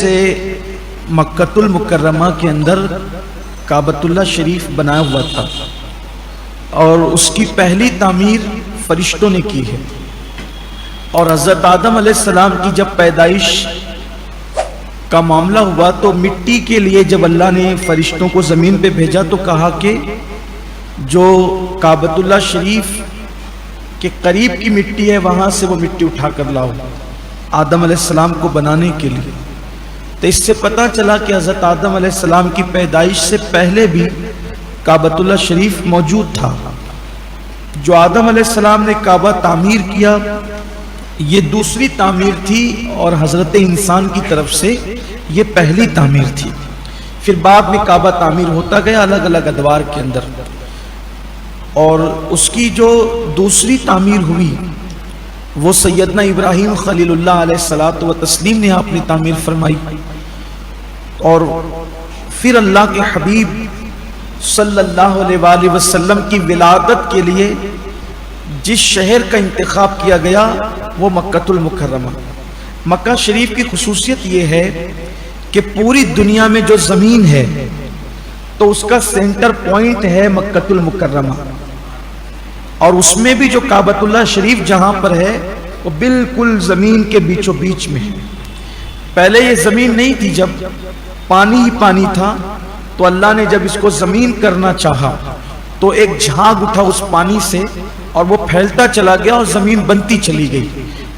سے مکۃ المکرمہ کے اندر کعبۃ اللہ شریف بنایا ہوا تھا اور اس کی پہلی تعمیر فرشتوں نے کی ہے. اور حضرت آدم علیہ السلام کی جب پیدائش کا معاملہ ہوا تو مٹی کے لیے جب اللہ نے فرشتوں کو زمین پہ بھیجا تو کہا کہ جو کعبۃ اللہ شریف کے قریب کی مٹی ہے وہاں سے وہ مٹی اٹھا کر لاؤ آدم علیہ السلام کو بنانے کے لیے. تو اس سے پتہ چلا کہ حضرت آدم علیہ السلام کی پیدائش سے پہلے بھی کعبۃ اللہ شریف موجود تھا. جو آدم علیہ السلام نے کعبہ تعمیر کیا یہ دوسری تعمیر تھی اور حضرت انسان کی طرف سے یہ پہلی تعمیر تھی. پھر بعد میں کعبہ تعمیر ہوتا گیا الگ الگ ادوار کے اندر، اور اس کی جو دوسری تعمیر ہوئی وہ سیدنا ابراہیم خلیل اللہ علیہ الصلوۃ والتسلیم نے اپنی تعمیر فرمائی. اور پھر اللہ کے حبیب صلی اللہ علیہ وآلہ وسلم کی ولادت کے لیے جس شہر کا انتخاب کیا گیا وہ مکۃ المکرمہ. مکہ شریف کی خصوصیت یہ ہے کہ پوری دنیا میں جو زمین ہے تو اس کا سینٹر پوائنٹ ہے مکۃ المکرمہ، اور اس میں بھی جو کعبۃ اللہ شریف جہاں پر ہے وہ بالکل زمین کے بیچوں بیچ میں ہے. پہلے یہ زمین نہیں تھی، جب پانی ہی پانی تھا تو اللہ نے جب اس کو زمین کرنا چاہا تو ایک جھاگ اٹھا اس پانی سے اور وہ پھیلتا چلا گیا اور زمین بنتی چلی گئی.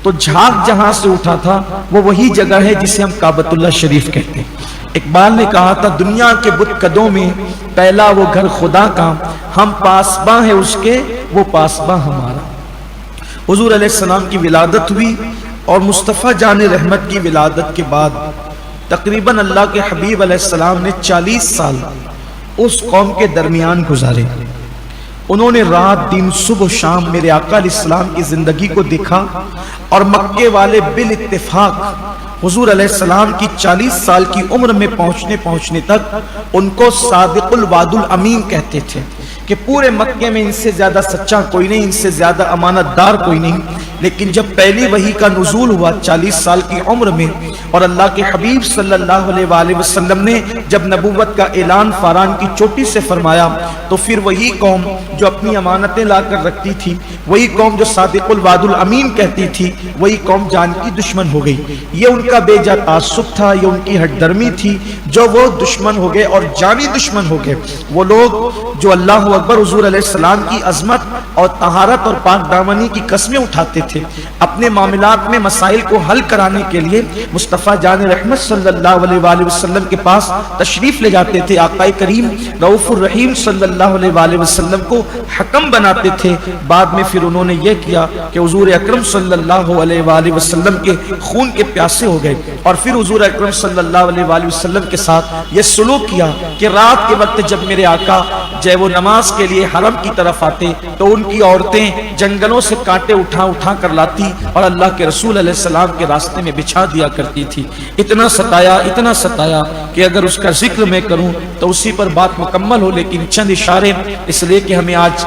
تو جھاگ جہاں سے اٹھا تھا وہ وہی جگہ ہے جسے ہم کعبۃ اللہ شریف کہتے ہیں. اقبال نے کہا تھا دنیا کے بت قدوں میں پہلا وہ گھر خدا کا، ہم پاسباں ہیں اس کے وہ پاسباں ہمارا. حضور علیہ السلام کی ولادت ہوئی اور مصطفیٰ جان رحمت کی ولادت کے بعد تقریباً اللہ کے حبیب علیہ السلام نے 40 سال اس قوم کے درمیان گزارے. انہوں نے رات دن صبح و شام میرے آقا علیہ السلام کی زندگی کو دیکھا، اور مکے والے بالاتفاق حضور علیہ السلام کی 40 سال کی عمر میں پہنچنے تک ان کو صادق الوعد الامین کہتے تھے کہ پورے مکے میں ان سے زیادہ سچا کوئی نہیں، ان سے زیادہ امانت دار کوئی نہیں. لیکن جب پہلی وحی کا نزول ہوا 40 سال کی عمر میں اور اللہ کے حبیب صلی اللہ علیہ وآلہ وسلم نے جب نبوت کا اعلان فاران کی چوٹی سے فرمایا تو پھر وہی قوم جو اپنی امانتیں لا کر رکھتی تھی، وہی قوم جو صادق الوعد الامین کہتی تھی، وہی قوم جان کی دشمن ہو گئی. یہ ان کا بے جا تعصب تھا، یہ ان کی ہٹ درمی تھی جو وہ دشمن ہو گئے اور جانی دشمن ہو گئے. وہ لوگ جو اللہ اکبر حضور علیہ السلام کی عظمت اور طہارت اور پاک دامنی کی قسمیں اٹھاتے تھے، اپنے معاملات میں مسائل کو حل کرانے کے لیے مصطفیٰ جان رحمت صلی اللہ علیہ وآلہ وسلم کے پاس تشریف لے جاتے تھے. آقا کریم رؤوف الرحیم صلی اللہ علیہ وآلہ وسلم کو حکم بناتے تھے. بعد میں پھر انہوں نے یہ کیا کہ حضور اکرم صلی اللہ علیہ وآلہ وسلم کے خون کے پیاسے ہو گئے، اور پھر حضور اکرم صلی اللہ علیہ وآلہ وسلم کے ساتھ یہ سلوک کیا کہ رات کے وقت جب میرے آقا جب وہ نماز کے لیے حرم کی طرف آتے تو ان کی عورتیں جنگلوں سے کانٹے اٹھا کر لاتی اور اللہ کے رسول علیہ السلام کے راستے میں بچھا دیا کرتی تھی. اتنا ستایا کہ اگر اس کا ذکر میں کروں تو اسی پر بات مکمل ہو، لیکن چند اشارے اس لیے کہ ہمیں آج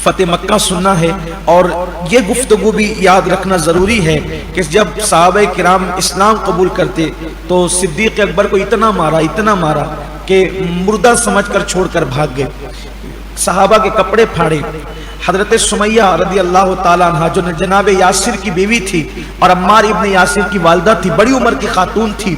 فتح مکہ سننا ہے. اور یہ گفتگو بھی یاد رکھنا ضروری ہے کہ جب صحابہ کرام اسلام قبول کرتے تو صدیق اکبر کو اتنا مارا کہ مردہ سمجھ کر چھوڑ کر بھاگ گئے. صحابہ کے کپڑے پھاڑے. حضرت سمیہ رضی اللہ تعالیٰ عنہ جو جناب یاسر کی بیوی تھی اور عمار ابن یاسر کی والدہ تھی، بڑی عمر کی خاتون تھی،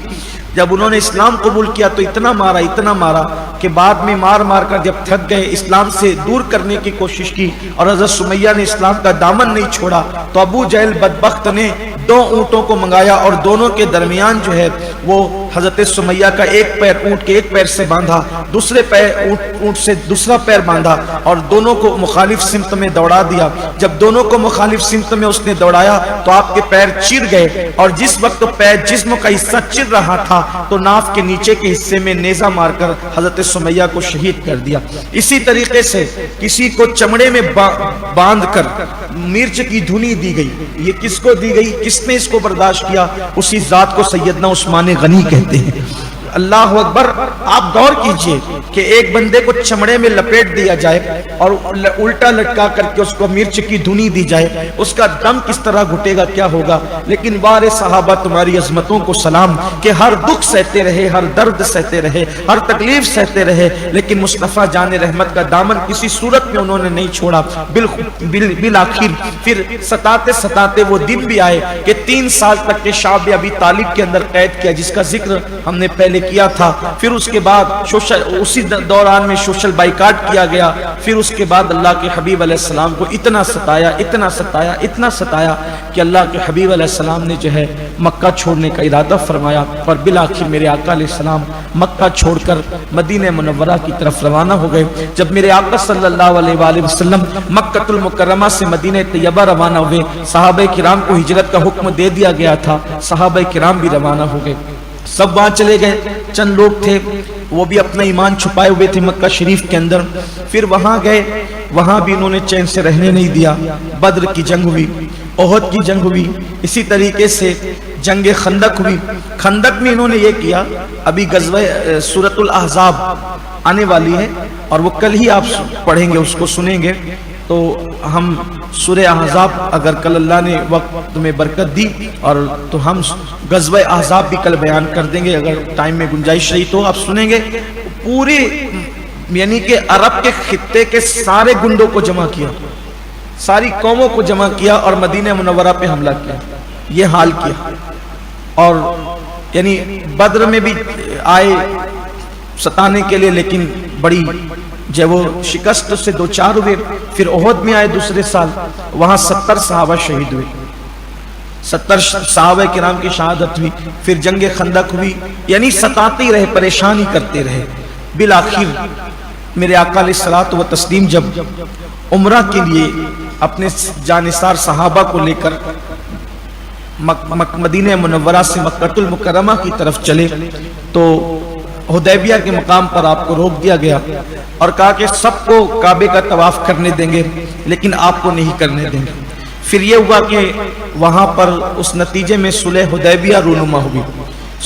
جب انہوں نے اسلام قبول کیا تو اتنا مارا کہ بعد میں مار کر جب تھک گئے اسلام سے دور کرنے کی کوشش کی اور حضرت سمیہ نے اسلام کا دامن نہیں چھوڑا تو ابو جہل بدبخت نے 2 اونٹوں کو منگایا اور دونوں کے درمیان جو ہے وہ حضرت سمیہ کا ایک پیر اونٹ کے ایک پیر سے باندھا، دوسرے پیر اونٹ سے دوسرا پیر باندھا اور دونوں کو مخالف سمت میں دوڑا دیا. جب دونوں کو مخالف سمت میں اس نے دوڑایا تو آپ کے پیر چر گئے، اور جس وقت پیر جسم کا حصہ چر رہا تھا تو ناف کے نیچے کے حصے میں نیزہ مار کر حضرت سمیہ کو شہید کر دیا. اسی طریقے سے کسی کو چمڑے میں باندھ کر مرچ کی دھنی دی گئی. یہ کس کو دی گئی؟ کس نے اس کو برداشت کیا؟ اسی ذات کو سیدنا عثمان غنی کہتے ہیں. اللہ اکبر، آپ غور کیجئے کہ ایک بندے کو چمڑے میں لپیٹ دیا جائے اور الٹا لٹکا کر کے اس کو مرچ کی دھنی دی جائے، اس کا دم کس طرح گھٹے گا، کیا ہوگا؟ لیکن وارے صحابہ تمہاری عظمتوں کو سلام کہ ہر دکھ سہتے رہے، ہر درد سہتے رہے، ہر تکلیف سہتے رہے، لیکن مصطفیٰ جان رحمت کا دامن کسی صورت میں انہوں نے نہیں چھوڑا۔ بالآخر پھر ستاتے ستاتے وہ دن بھی آئے کہ 3 سال تک کے شعب ابی طالب کے اندر قید کیا، جس کا ذکر ہم نے پہلے کیا تھا۔ پھر اس کے بعد اسی دوران میں سوشل بائیکاٹ کیا گیا۔ پھر اس کے بعد اللہ کے حبیب علیہ السلام کو اتنا ستایا اتنا ستایا اتنا ستایا کہ اللہ کے حبیب علیہ السلام نے جو ہے مکہ چھوڑنے کا ارادہ فرمایا، اور بالآخر میرے آقا علیہ السلام مکہ چھوڑ کر مدینہ منورہ کی طرف روانہ ہو گئے۔ جب میرے آقا صلی اللہ علیہ وآلہ وسلم مکہ المکرمہ سے مدینہ طیبہ روانہ ہوئے، صحابہ کرام کو ہجرت کا حکم دے دیا گیا تھا، صحابہ کرام بھی روانہ ہو گئے، سب وہاں چلے گئے۔ چند لوگ تھے وہ بھی اپنا ایمان چھپائے ہوئے تھے مکہ شریف کے اندر، پھر وہاں گئے، وہاں بھی انہوں نے چین سے رہنے نہیں دیا۔ بدر کی جنگ ہوئی، احد کی جنگ ہوئی، اسی طریقے سے جنگ خندق ہوئی۔ خندق میں انہوں نے یہ کیا، ابھی غزوہ سورۃ الاحزاب آنے والی ہے اور وہ کل ہی آپ پڑھیں گے، اس کو سنیں گے، تو ہم سورہ احزاب اگر کل اللہ نے وقت میں برکت دی اور تو ہم غزوہ احزاب بھی کل بیان کر دیں گے، اگر ٹائم میں گنجائش رہی تو آپ سنیں گے۔ پوری یعنی کہ عرب کے خطے کے سارے گنڈوں کو جمع کیا، ساری قوموں کو جمع کیا اور مدینہ منورہ پہ حملہ کیا، یہ حال کیا۔ اور یعنی بدر میں بھی آئے ستانے کے لیے، لیکن بڑی جب وہ شکست سے دو چار ہوئے۔ پھر احد میں آئے دوسرے سال، وہاں 70 صحابہ شہید ہوئے، 70 صحابہ کرام کی شہادت ہوئی۔ پھر جنگ خندق ہوئی، یعنی ستاتے رہے، پریشانی کرتے رہے۔ بالآخر میرے آقا علیہ الصلوۃ والتسلیم جب عمرہ کے لیے اپنے جانثار صحابہ کو لے کر مدینہ منورہ سے مکہ المکرمہ کی طرف چلے، تو حدیبیہ کے مقام پر آپ کو روک دیا گیا اور کہا کہ سب کو کعبے کا طواف کرنے دیں گے لیکن آپ کو نہیں کرنے دیں گے۔ پھر یہ ہوا کہ وہاں پر اس نتیجے میں صلح حدیبیہ رونما ہوئی۔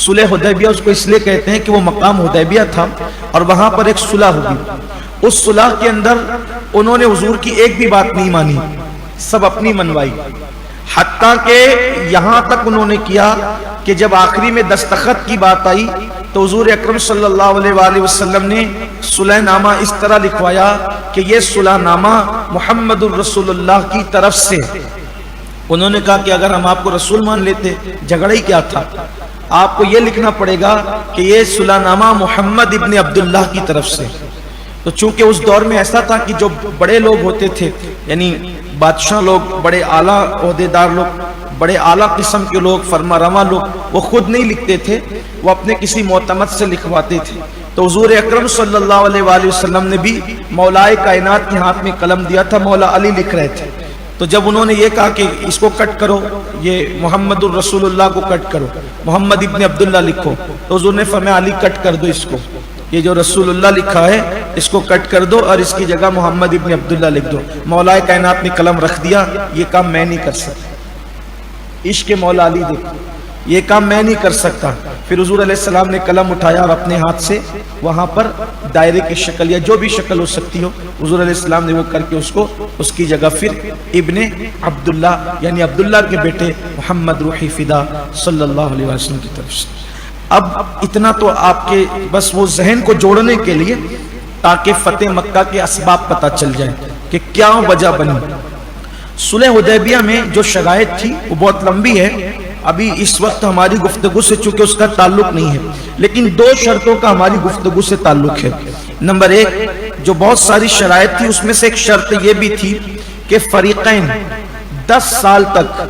صلح حدیبیہ اس کو اس لیے کہتے ہیں کہ وہ مقام حدیبیہ تھا اور وہاں پر ایک صلح ہوئی۔ اس صلح کے اندر انہوں نے حضور کی ایک بھی بات نہیں مانی، سب اپنی منوائی، حتیٰ کہ یہاں تک انہوں نے کیا کہ جب آخری میں دستخط کی بات آئی تو حضور اکرم صلی اللہ علیہ وآلہ وسلم نے صلح نامہ اس طرح لکھوایا کہ یہ صلح نامہ محمد الرسول اللہ کی طرف سے۔ انہوں نے کہا کہ اگر ہم آپ کو رسول مان لیتے جھگڑا ہی کیا تھا، آپ کو یہ لکھنا پڑے گا کہ یہ صلح نامہ محمد ابن عبداللہ کی طرف سے۔ تو چونکہ اس دور میں ایسا تھا کہ جو بڑے لوگ ہوتے تھے، یعنی بادشاہ لوگ، بڑے اعلیٰ عہدیدار لوگ، بڑے اعلیٰ قسم کے لوگ، فرما رواں لوگ، وہ خود نہیں لکھتے تھے، وہ اپنے کسی معتمد سے لکھواتے تھے۔ تو حضور اکرم صلی اللہ علیہ وآلہ وسلم نے بھی مولا کائنات کے ہاتھ میں قلم دیا تھا، مولا علی لکھ رہے تھے۔ تو جب انہوں نے یہ کہا کہ اس کو کٹ کرو، یہ محمد الرسول اللہ کو کٹ کرو، محمد ابن عبداللہ لکھو، تو حضور نے فرمایا علی کٹ کر دو اس کو، یہ جو رسول اللہ لکھا ہے اس کو کٹ کر دو اور اس کی جگہ محمد ابن عبداللہ لکھ دو۔ مولا کائنات نے قلم رکھ دیا، یہ کام میں نہیں کر سکتا، عشق مولا علی دیکھو، یہ کام میں نہیں کر سکتا۔ پھر حضور علیہ السلام نے قلم اٹھایا اور اپنے ہاتھ سے وہاں پر دائرے کی شکل یا جو بھی شکل ہو سکتی ہو، حضور علیہ السلام نے وہ کر کے اس کو اس کی جگہ پھر ابن عبداللہ یعنی عبداللہ کے بیٹے محمد روحی فدا صلی اللہ علیہ وسلم کی طرف سے۔ اب اتنا تو آپ کے بس وہ ذہن کو جوڑنے کے لیے تاکہ فتح مکہ کے اسباب پتہ چل جائے کہ کیا وجہ بنی۔ صلح حدیبیہ میں جو شرائط تھی وہ بہت لمبی ہے، ابھی اس وقت ہماری گفتگو سے چونکہ اس کا تعلق نہیں ہے، لیکن 2 شرطوں کا ہماری گفتگو سے تعلق ہے۔ نمبر 1، جو بہت ساری شرائط تھی اس میں سے ایک شرط یہ بھی تھی کہ فریقین 10 سال تک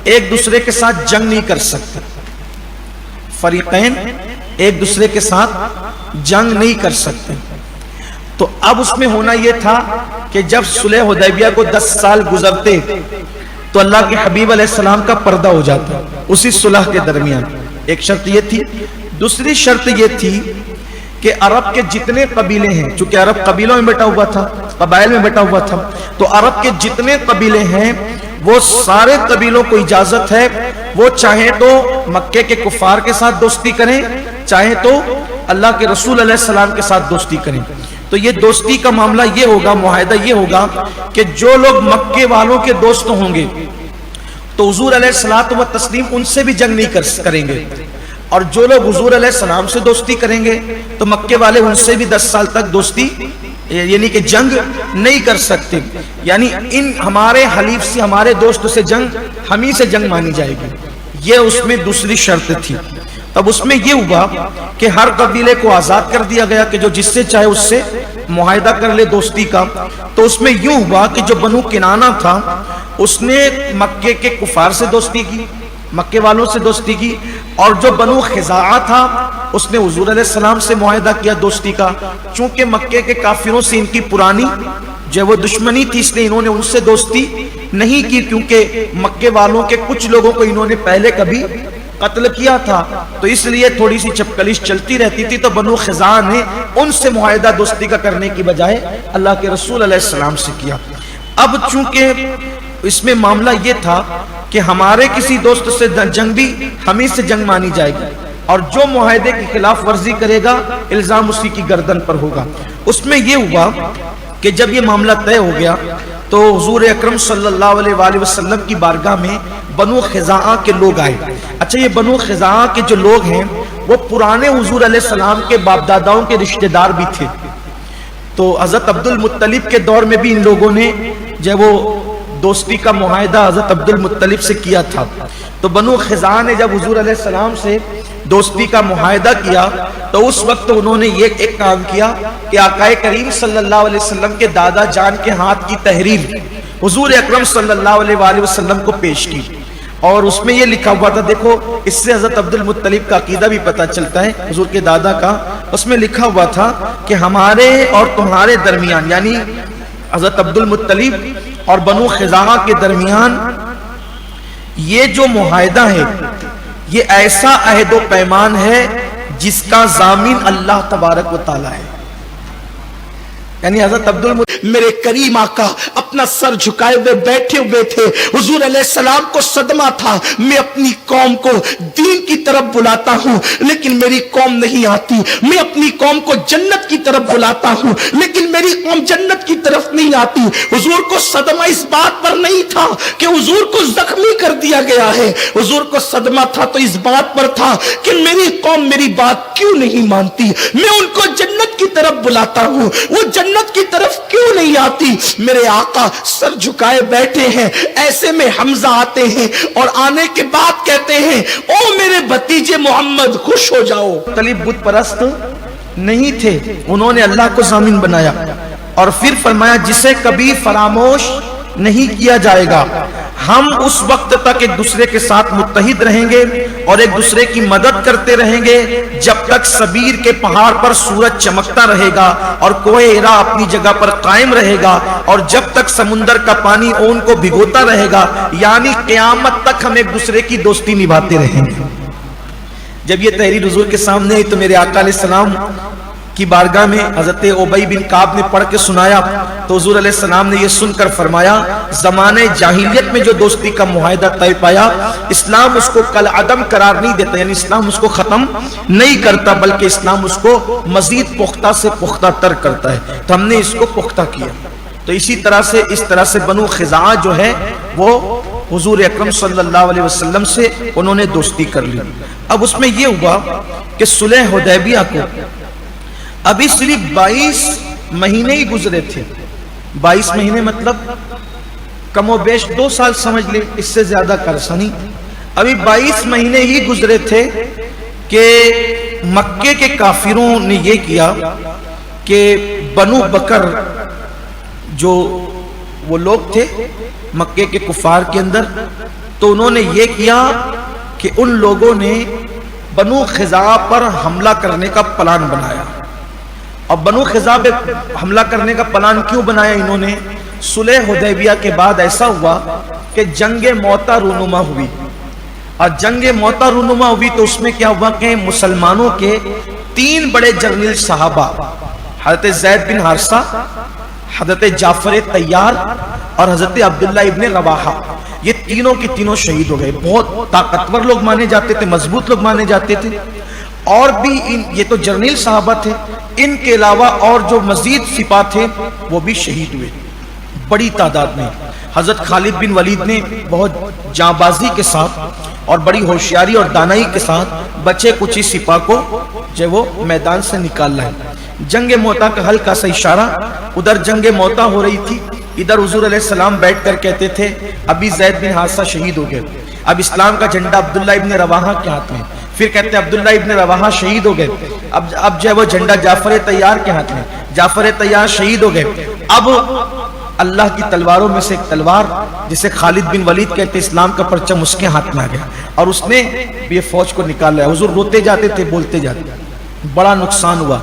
ایک دوسرے کے ساتھ جنگ نہیں کر سکتے، فریقین ایک دوسرے کے ساتھ جنگ نہیں کر سکتے۔ تو اب اس میں ہونا یہ تھا کہ جب صلح حدیبیہ کو 10 سال گزرتے تو اللہ کے حبیب علیہ السلام کا پردہ ہو جاتا اسی صلح کے درمیان۔ ایک شرط یہ تھی۔ دوسری شرط یہ تھی کہ عرب کے جتنے قبیلے ہیں، چونکہ عرب قبیلوں میں بیٹھا ہوا تھا، قبائل میں بیٹھا ہوا تھا، تو عرب کے جتنے قبیلے ہیں وہ سارے قبیلوں کو اجازت ہے وہ چاہیں تو مکے کے کفار کے ساتھ دوستی کریں، چاہیں تو اللہ کے رسول علیہ السلام کے ساتھ دوستی کریں۔ تو یہ دوستی کا معاملہ یہ ہوگا، معاہدہ یہ ہوگا کہ جو لوگ مکے والوں کے دوست ہوں گے تو حضور علیہ السلام و تسلیم ان سے بھی جنگ نہیں کریں گے، اور جو لوگ حضور علیہ السلام سے دوستی کریں گے تو مکے والے ان سے بھی 10 سال تک دوستی یعنی کہ جنگ نہیں کر سکتے، یعنی ان ہمارے حلیف سے، ہمارے دوست سے جنگ ہم ہی سے جنگ مانی جائے گی، یہ اس میں دوسری شرط تھی۔ اب اس میں یہ ہوا کہ ہر قبیلے کو آزاد کر دیا گیا کہ جو جس سے چاہے اس سے معاہدہ کر لے دوستی کا۔ تو اس میں یوں ہوا کہ جو بنو کنانہ تھا اس نے مکے کے کفار سے دوستی کی، مکے والوں سے دوستی کی، اور جو بنو خزاعہ تھا اس نے حضور علیہ السلام سے معاہدہ کیا دوستی کا۔ چونکہ مکے کے کافروں سے ان کی پرانی جو وہ دشمنی تھی، اس لیے انہوں نے ان سے دوستی نہیں کی، کیونکہ مکے والوں کے کچھ لوگوں کو انہوں نے پہلے کبھی قتل کیا تھا، تو اس لیے تھوڑی سی چپکلش چلتی رہتی تھی۔ تو بنو خزاعہ نے ان سے معاہدہ دوستی کا کرنے کی بجائے اللہ کے رسول علیہ السلام سے کیا۔ اب چونکہ اس میں معاملہ یہ تھا کہ ہمارے کسی دوست سے جنگ بھی ہم ہی سے جنگ مانی جائے گی، اور جو معاہدے کی خلاف ورزی کرے گا الزام اسی کی گردن پر ہوگا۔ اس میں یہ ہوا کہ جب یہ معاملہ طے ہو گیا تو حضور اکرم صلی اللہ علیہ وآلہ وسلم کی بارگاہ میں بنو خزاعہ کے لوگ آئے۔ اچھا، یہ بنو خزاعہ کے جو لوگ ہیں وہ پرانے حضور علیہ السلام کے باپ داداؤں کے رشتہ دار بھی تھے۔ تو حضرت عبد المطلب کے دور میں بھی ان لوگوں نے جب وہ دوستی کا معاہدہ حضرت عبد المطلب سے کیا تھا، تو بنو خزاعہ نے جب حضور علیہ السلام سے دوستی کا معاہدہ کیا تو اس وقت انہوں نے یہ ایک کام کیا کہ آقا کریم صلی اللہ علیہ وسلم کے دادا جان کے ہاتھ کی تحریر حضور اکرم صلی اللہ علیہ وآلہ وسلم کو پیش کی، اور اس میں یہ لکھا ہوا تھا، دیکھو اس سے حضرت عبد المطلب کا عقیدہ بھی پتہ چلتا ہے حضور کے دادا کا۔ اس میں لکھا ہوا تھا کہ ہمارے اور تمہارے درمیان، یعنی حضرت عبد المطلب اور بنو خزاعہ کے درمیان یہ جو معاہدہ ہے یہ ایسا عہد و پیمان ہے جس کا ضامن اللہ تبارک و تعالی ہے۔ یعنی حضرت عبد المطلب میرے کریم آقا اپنا سر جھکائے ہوئے بیٹھے ہوئے تھے، حضور علیہ السلام کو صدمہ تھا، میں اپنی قوم کو دین کی طرف بلاتا ہوں لیکن میری قوم نہیں آتی، میں اپنی قوم کو جنت کی طرف بلاتا ہوں لیکن میری قوم جنت کی طرف نہیں آتی۔ حضور کو صدمہ اس بات پر نہیں تھا کہ حضور کو زخمی کر دیا گیا ہے، حضور کو صدمہ تھا تو اس بات پر تھا کہ میری قوم میری بات کیوں نہیں مانتی، میں ان کو جنت کی طرف بلاتا ہوں، وہ جنت کی طرف کیوں نہیں آتی۔ میرے آقا سر جھکائے بیٹھے ہیں، ایسے میں حمزہ آتے ہیں اور آنے کے بعد کہتے ہیں او میرے بھتیجے محمد خوش ہو جاؤ۔ طالب بت پرست نہیں تھے، انہوں نے اللہ کو ضامن بنایا اور پھر فرمایا جسے کبھی فراموش نہیں کیا جائے گا، ہم اس وقت تک ایک دوسرے کے ساتھ متحد رہیں گے اور ایک دوسرے کی مدد کرتے رہیں گے جب تک سبیر کے پہاڑ پر سورج چمکتا رہے گا اور کوہ ہیرا اپنی جگہ پر قائم رہے گا، اور جب تک سمندر کا پانی اون کو بھگوتا رہے گا، یعنی قیامت تک ہم ایک دوسرے کی دوستی نبھاتے رہیں گے۔ جب یہ تحریر حضور کے سامنے آئی تو میرے آقا علیہ السلام کی بارگاہ میں حضرت ابی بن کعب نے پڑھ کے سنایا تو حضور علیہ السلام نے یہ سن کر فرمایا زمانے جاہلیت میں جو دوستی کا معاہدہ طے پایا اسلام اس کو کل عدم قرار نہیں دیتا، یعنی اسلام اس کو ختم نہیں کرتا بلکہ اسلام اس کو مزید پختہ سے پختہ تر کرتا ہے، تو ہم نے اس کو پختہ کیا۔ تو اس طرح سے بنو خزاعہ جو ہے وہ حضور اکرم صلی اللہ علیہ وسلم سے انہوں نے دوستی کر لی۔ اب اس میں یہ ہوا کہ صلح حدیبیہ کو ابھی صرف 22 مہینے ہی گزرے تھے، 22 مہینے مطلب کم و بیش 2 سال سمجھ لیں، اس سے زیادہ کرسا نہیں، ابھی 22 مہینے ہی گزرے تھے کہ مکے کے کافروں نے یہ کیا کہ بنو بکر جو وہ لوگ تھے مکے کے کفار کے اندر، تو انہوں نے یہ کیا کہ ان لوگوں نے بنو خزاعہ پر حملہ کرنے کا پلان بنایا۔ اب بنو خزاعہ پہ حملہ کرنے کا پلان کیوں بنایا انہوں نے؟ صلح حدیبیہ کے بعد ایسا ہوا کہ جنگ موتا رونما ہوئی، اور جنگ موتا رونما ہوئی تو اس میں کیا ہوا کہ مسلمانوں کے 3 بڑے جرنیل صحابہ حضرت زید بن حارثہ، حضرت جعفر طیار اور حضرت عبداللہ ابن رواحہ، یہ تینوں کی تینوں شہید ہو گئے۔ بہت طاقتور لوگ مانے جاتے تھے، مضبوط لوگ مانے جاتے تھے، اور بھی یہ تو جرنیل صحابہ تھے، ان کے علاوہ اور جو مزید سپاہ تھے وہ بھی شہید ہوئے بڑی تعداد میں۔ حضرت خالد بن ولید نے بہت جانبازی کے ساتھ اور بڑی ہوشیاری اور دانائی کے ساتھ بچے کچھ سپاہ کو جو وہ میدان سے نکال لائے۔ جنگ موتا کا ہلکا سا اشارہ، ادھر جنگ موتا ہو رہی تھی، ادھر حضور علیہ السلام بیٹھ کر کہتے تھے ابھی زید بن حارثہ شہید ہو گئے، اب اسلام کا جھنڈا عبداللہ ابن رواحہ کے ہاتھ میں، پھر کہتے ہیں عبداللہ ابن رواحہ شہید ہو گئے، اب جو ہے وہ جھنڈا جعفر طیار کے ہاتھ میں، جعفر طیار شہید ہو گئے، اب اللہ کی تلواروں میں سے ایک تلوار جسے خالد بن ولید کہتے اسلام کا پرچم اس کے ہاتھ میں آ گیا اور اس نے یہ فوج کو نکال لیا۔ حضور روتے جاتے تھے، بولتے جاتے، بڑا نقصان ہوا۔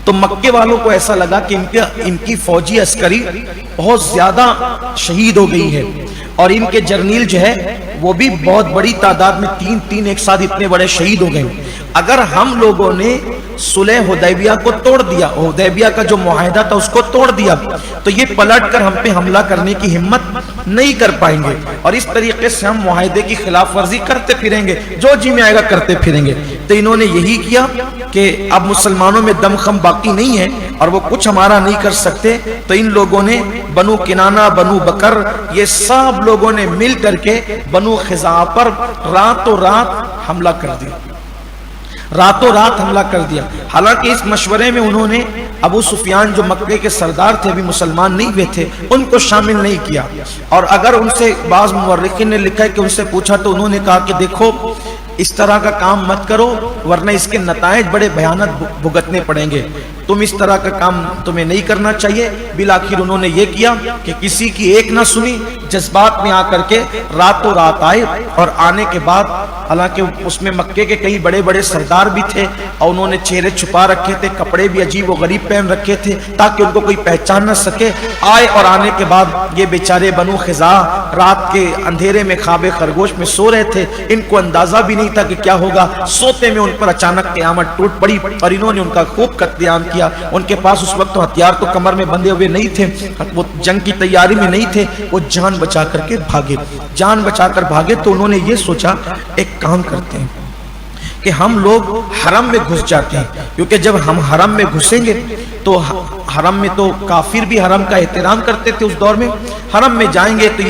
تو مکے والوں کو ایسا لگا کہ ان کی فوجی عسکری بہت زیادہ شہید ہو گئی ہے اور ان کے جرنیل جو ہے وہ بھی بہت بڑی تعداد میں تین ایک ساتھ اتنے بڑے شہید ہو گئے۔ اگر ہم لوگوں نے صلح حدیبیہ کو توڑ دیا، حدیبیہ کا جو معاہدہ تھا اس کو توڑ دیا، تو یہ پلٹ کر ہم پہ حملہ کرنے کی ہمت نہیں کر پائیں گے اور اس طریقے سے ہم معاہدے کی خلاف ورزی کرتے پھریں گے، جو جی میں آئے گا کرتے پھریں گے۔ تو انہوں نے یہی کیا کہ اب مسلمانوں میں دم خم باقی نہیں ہے اور وہ کچھ ہمارا نہیں کر سکتے، تو ان لوگوں نے بنو کنانہ، بنو بکر، یہ سب لوگوں نے مل کر کے بنو خزاعہ پر راتوں رات حملہ کر دیا، راتوں رات حملہ کر دیا۔ حالانکہ اس مشورے میں انہوں نے ابو سفیان جو مکے کے سردار تھے، ابھی مسلمان نہیں ہوئے تھے، ان کو شامل نہیں کیا۔ اور اگر ان سے بعض مورخین نے لکھا ہے کہ ان سے پوچھا تو انہوں نے کہا کہ دیکھو اس طرح کا کام مت کرو ورنہ اس کے نتائج بڑے بھیانک بھگتنے پڑیں گے، تم اس طرح کا کام تمہیں نہیں کرنا چاہیے۔ بالآخر انہوں نے یہ کیا کہ کسی کی ایک نہ سنی، جذبات میں آ کر کے راتوں رات آئے اور آنے کے بعد حالانکہ اس میں مکے کے کئی بڑے بڑے سردار بھی تھے اور انہوں نے چہرے چھپا رکھے تھے، کپڑے بھی عجیب و غریب پہن رکھے تھے تاکہ ان کو کوئی پہچان نہ سکے۔ آئے اور آنے کے بعد یہ بیچارے بنو خزاعہ رات کے اندھیرے میں خواب خرگوش میں سو رہے تھے، ان کو اندازہ بھی نہیں تھا کہ کیا ہوگا۔ سوتے میں ان پر اچانک قیامت ٹوٹ پڑی اور انہوں نے ان کا خوب قتل عام کیا۔ ان کے پاس اس وقت ہتھیار تو کمر میں بندھے ہوئے نہیں تھے، وہ جنگ کی تیاری میں نہیں تھے، وہ جان بچا کر کے بھاگے، جان بچا کر بھاگے۔ تو انہوں نے یہ سوچا ایک کام کرتے ہیں کہ ہم لوگ حرم میں گھس جاتے ہیں، کیونکہ جب ہم حرم میں گھسیں گے تو حرم میں تو کافر بھی حرم کا احترام کرتے تھے اس دور میں، حرم میں جائیں گے تو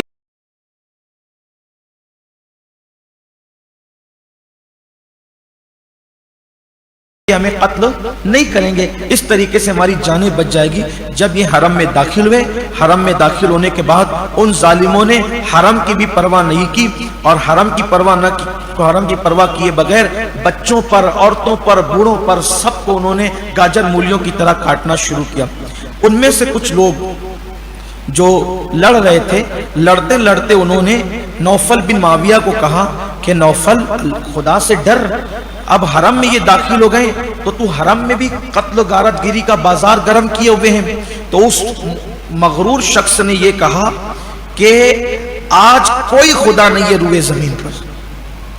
ہمیں قتل نہیں کریں گے، اس طریقے سے ہماری جانیں بچ جائے گی۔ جب یہ حرم میں داخل ہوئے، حرم میں داخل ہونے کے بعد ان ظالموں نے حرم کی بھی پرواہ نہیں کی اور حرم کی پرواہ کیے بغیر بچوں پر، عورتوں پر، بوڑھوں پر سب کو انہوں نے گاجر مولیوں کی طرح کاٹنا شروع کیا۔ ان میں سے کچھ لوگ جو لڑ رہے تھے، لڑتے لڑتے انہوں نے نوفل بن معاویہ کو کہا کہ نوفل خدا سے ڈر، اب حرم میں یہ داخل ہو گئے تو تو حرم میں بھی قتل و غارت گیری کا بازار گرم کیے ہوئے ہیں۔ تو اس مغرور شخص نے یہ کہا کہ آج کوئی خدا نہیں ہے روئے زمین پر،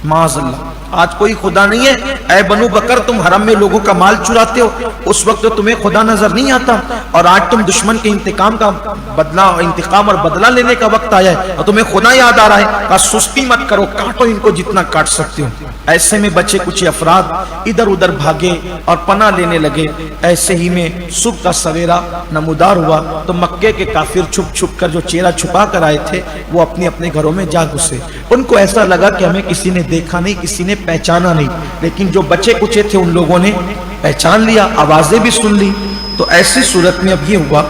معاذ اللہ، آج کوئی خدا نہیں ہے۔ اے بنو بکر تم حرم میں لوگوں کا مال چراتے ہو، اس وقت تو تمہیں خدا نظر نہیں آتا اور آج تم دشمن کے انتقام اور بدلہ لینے کا وقت آیا ہے اور تمہیں خدا یاد آ رہا ہے۔ کہا سستی مت کرو، کاٹو ان کو جتنا کاٹ سکتے ہو۔ ایسے میں بچے کچھ افراد ادھر ادھر بھاگے اور پناہ لینے لگے۔ ایسے ہی میں صبح کا سویرا نمودار ہوا تو مکے کے کافر چھپ چھپ کر جو چہرہ چھپا کر آئے تھے وہ اپنے اپنے گھروں میں جا گھسے۔ ان کو ایسا لگا کہ ہمیں کسی نے دیکھا نہیں، کسی نے پہچانا نہیں، لیکن جو بچے کچے تھے ان لوگوں نے پہچان لیا، آوازیں بھی سن لی۔ تو ایسی صورت میں اب یہ ہوا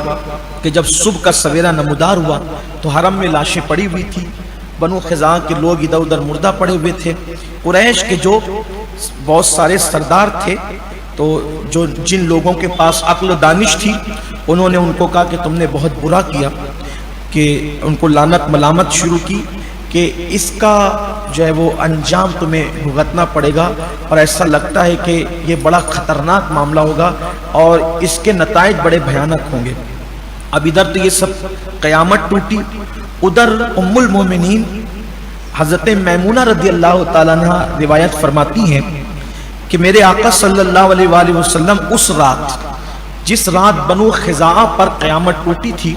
کہ جب صبح کا سویرا نمودار ہوا تو حرم میں لاشیں پڑی ہوئی تھی، بنو خزاعہ کے لوگ ادھر ادھر مردہ پڑے ہوئے تھے۔ قریش کے جو بہت سارے سردار تھے تو جن لوگوں کے پاس عقل و دانش تھی انہوں نے ان کو کہا کہ تم نے بہت برا کیا، کہ ان کو لعنت ملامت شروع کی کہ اس کا جو ہے وہ انجام تمہیں بھگتنا پڑے گا اور ایسا لگتا ہے کہ یہ بڑا خطرناک معاملہ ہوگا اور اس کے نتائج بڑے بھیانک ہوں گے۔ اب ادھر تو یہ سب قیامت ٹوٹی، ادھر ام المومنین حضرت میمونہ رضی اللہ تعالیٰ عنہ روایت فرماتی ہیں کہ میرے آقا صلی اللہ علیہ وآلہ وسلم اس رات، جس رات بنو خزاعہ پر قیامت ٹوٹی تھی،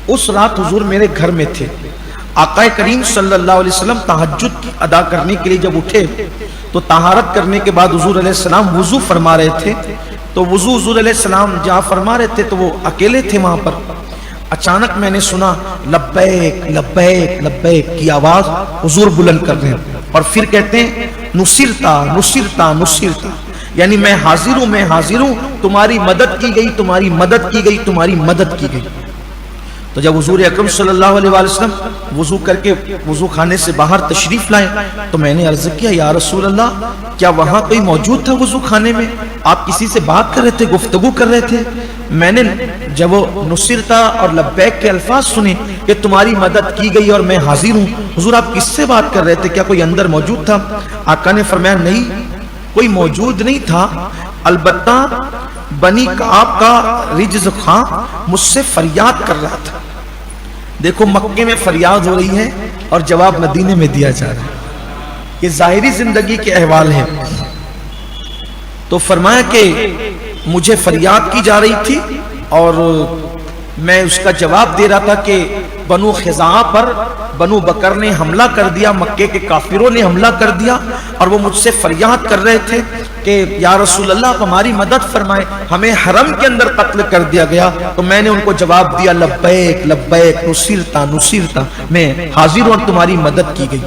اس رات حضور میرے گھر میں تھے آقا کریم صلی اللہ علیہ وسلم تہجد ادا کرنے کے لیے جب اٹھے تو طہارت کرنے کے بعد حضور علیہ السلام وضو فرما رہے تھے. تو وضو حضور علیہ السلام جہاں فرما رہے تھے تو وہ اکیلے تھے وہاں پر. اچانک میں نے سنا لبیک لبیک لبیک کی آواز حضور بلند کر رہے ہیں اور پھر کہتے ہیں نصرتا نصرتا نصرتا، یعنی میں حاضر ہوں، میں حاضر ہوں، تمہاری مدد کی گئی، تمہاری مدد کی گئی، تمہاری مدد کی گئی. تو جب حضور اکرم صلی اللہ علیہ وسلم وضو کر کے وضو خانے سے باہر تشریف لائے تو میں نے عرض کیا یا رسول اللہ کیا وہاں کوئی موجود تھا وضو خانے میں؟ آپ کسی سے بات کر رہے تھے، گفتگو کر رہے تھے؟ میں نے جب وہ نصرتا اور لبیک کے الفاظ سنے کہ تمہاری مدد کی گئی اور میں حاضر ہوں، حضور آپ کس سے بات کر رہے تھے؟ کیا کوئی اندر موجود تھا؟ آقا نے فرمایا نہیں، کوئی موجود نہیں تھا، البتہ بنی کعب کا رجز خاں مجھ سے فریاد کر رہا تھا. دیکھو مکے میں فریاد ہو رہی ہے اور جواب مدینے میں دیا جا رہا ہے. یہ ظاہری زندگی کے احوال ہیں. تو فرمایا کہ مجھے فریاد کی جا رہی تھی اور میں اس کا جواب دے رہا تھا کہ بنو خزاعہ پر بنو بکر نے حملہ کر دیا، مکے کے کافروں نے حملہ کر دیا اور وہ مجھ سے فریاد کر رہے تھے کہ یا رسول اللہ آپ ہماری مدد فرمائیں، ہمیں حرم کے اندر قتل کر دیا گیا. تو میں نے ان کو جواب دیا لبیک لبیک نصرتا نصرتا، میں حاضر ہوں اور تمہاری مدد کی گئی.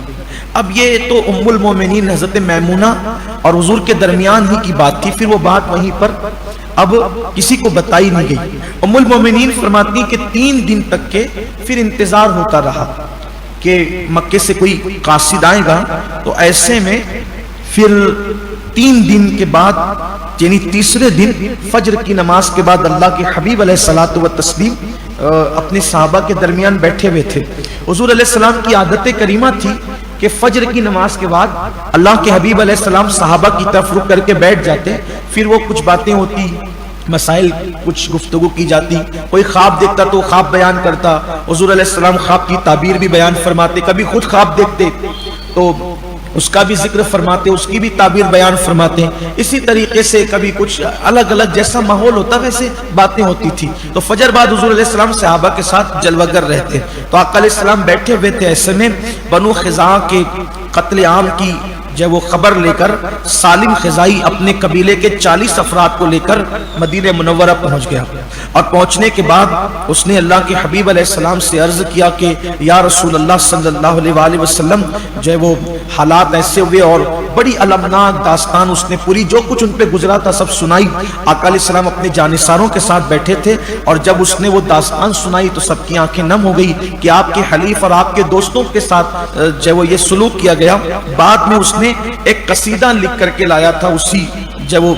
اب یہ تو ام المومنین حضرت میمونہ اور حضور کے درمیان ہی کی بات تھی، پھر وہ بات وہیں پر اب کسی کو بتائی نہیں گئی. ام المومنین فرماتی ہیں کہ 3 دن تک کے پھر انتظار ہوتا رہا کہ مکے سے کوئی قاصد آئے گا. تو ایسے میں پھر 3 دن کے بعد یعنی تیسرے دن فجر کی نماز کے بعد اللہ کے حبیب علیہ الصلوۃ والتسلیم اپنے صحابہ کے درمیان بیٹھے ہوئے تھے. حضور علیہ السلام کی عادت کریمہ تھی کہ فجر کی نماز کے بعد اللہ کے حبیب علیہ السلام صحابہ کی طرف رک کر کے بیٹھ جاتے، پھر وہ کچھ باتیں ہوتی، مسائل کچھ گفتگو کی جاتی، کوئی خواب دیکھتا تو خواب بیان کرتا، حضور علیہ السلام خواب کی تعبیر بھی بیان فرماتے، کبھی خود خواب دیکھتے تو اس کا بھی ذکر فرماتے، اس کی بھی تعبیر بیان فرماتے. اسی طریقے سے کبھی کچھ الگ الگ جیسا ماحول ہوتا ویسے باتیں ہوتی تھی. تو فجر بعد حضور علیہ السلام صحابہ کے ساتھ جلوگر رہتے. تو آقا علیہ السلام بیٹھے ہوئے تھے. ایسے میں بنو خزاعہ کے قتل عام کی جب وہ خبر لے کر سالم خزائی اپنے قبیلے کے 40 افراد کو لے کر مدینہ منورہ پہنچ گیا اور پہنچنے کے بعد اس نے اللہ کے حبیب علیہ السلام سے عرض کیا کہ یا رسول اللہ صلی اللہ علیہ وآلہ وسلم جو وہ حالات ایسے ہوئے اور بڑی المناک داستان اس نے پوری جو کچھ ان پہ گزرا تھا سب سنائی. آقا علیہ السلام اپنے جانثاروں کے ساتھ بیٹھے تھے اور جب اس نے وہ داستان سنائی تو سب کی آنکھیں نم ہو گئی کہ آپ کے حلیف اور آپ کے دوستوں کے ساتھ جو وہ یہ سلوک کیا گیا. بعد میں اس نے ایک قصیدہ لکھ کر کے لایا تھا اسی جب وہ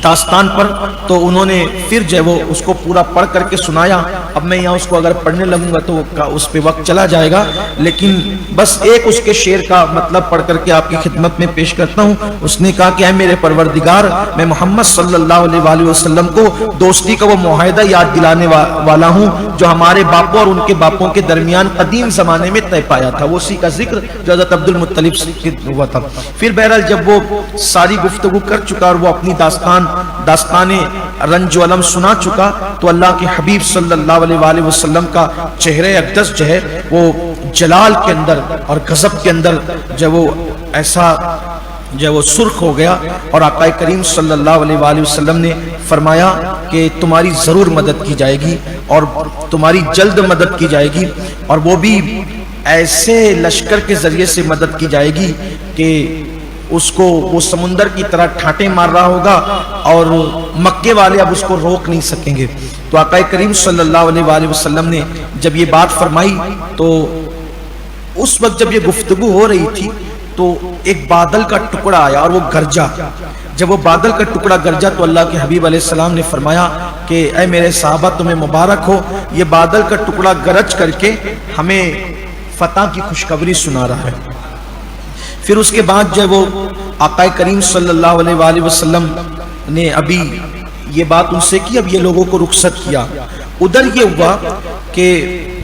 داستان پر، تو انہوں نے پھر جو وہ اس کو پورا پڑھ کر کے سنایا. اب میں یہاں اس کو اگر پڑھنے لگوں گا تو اس پہ وقت چلا جائے گا، لیکن بس ایک اس کے شعر کا مطلب پڑھ کر کے آپ کی خدمت میں پیش کرتا ہوں. اس نے کہا کہ اے میرے پروردگار، میں محمد صلی اللہ علیہ وآلہ وسلم کو دوستی کا وہ معاہدہ یاد دلانے والا ہوں جو ہمارے باپوں اور ان کے باپوں کے درمیان قدیم زمانے میں طے پایا تھا. وہ اسی کا ذکر جو حضرت عبد المطلب سے ہوا تھا. پھر بہرحال جب وہ ساری گفتگو کر چکا اور وہ اپنی داستان رنج و علم سنا چکا تو اللہ کے حبیب صلی اللہ علیہ وآلہ وسلم کا چہرہ اقدس جو ہے وہ جلال کے اندر اور غضب کے اندر جو وہ ایسا جو وہ سرخ ہو گیا اور آقا کریم صلی اللہ علیہ وآلہ وسلم نے فرمایا کہ تمہاری ضرور مدد کی جائے گی اور تمہاری جلد مدد کی جائے گی، اور وہ بھی ایسے لشکر کے ذریعے سے مدد کی جائے گی کہ اس کو وہ سمندر کی طرح ٹھاٹے مار رہا ہوگا اور مکے والے اب اس کو روک نہیں سکیں گے. تو آقا کریم صلی اللہ علیہ وآلہ وسلم نے جب یہ بات فرمائی تو اس وقت جب یہ گفتگو ہو رہی تھی تو ایک بادل کا ٹکڑا آیا اور وہ گرجا. جب وہ بادل کا ٹکڑا گرجا تو اللہ کے حبیب علیہ السلام نے فرمایا کہ اے میرے صحابہ تمہیں مبارک ہو، یہ بادل کا ٹکڑا گرج کر کے ہمیں فتح کی خوشخبری سنا رہا ہے. پھر اس کے بعد جو وہ آقا کریم صلی اللہ علیہ وآلہ وسلم نے ابھی یہ بات ان سے کی، اب یہ لوگوں کو رخصت کیا. ادھر یہ ہوا کہ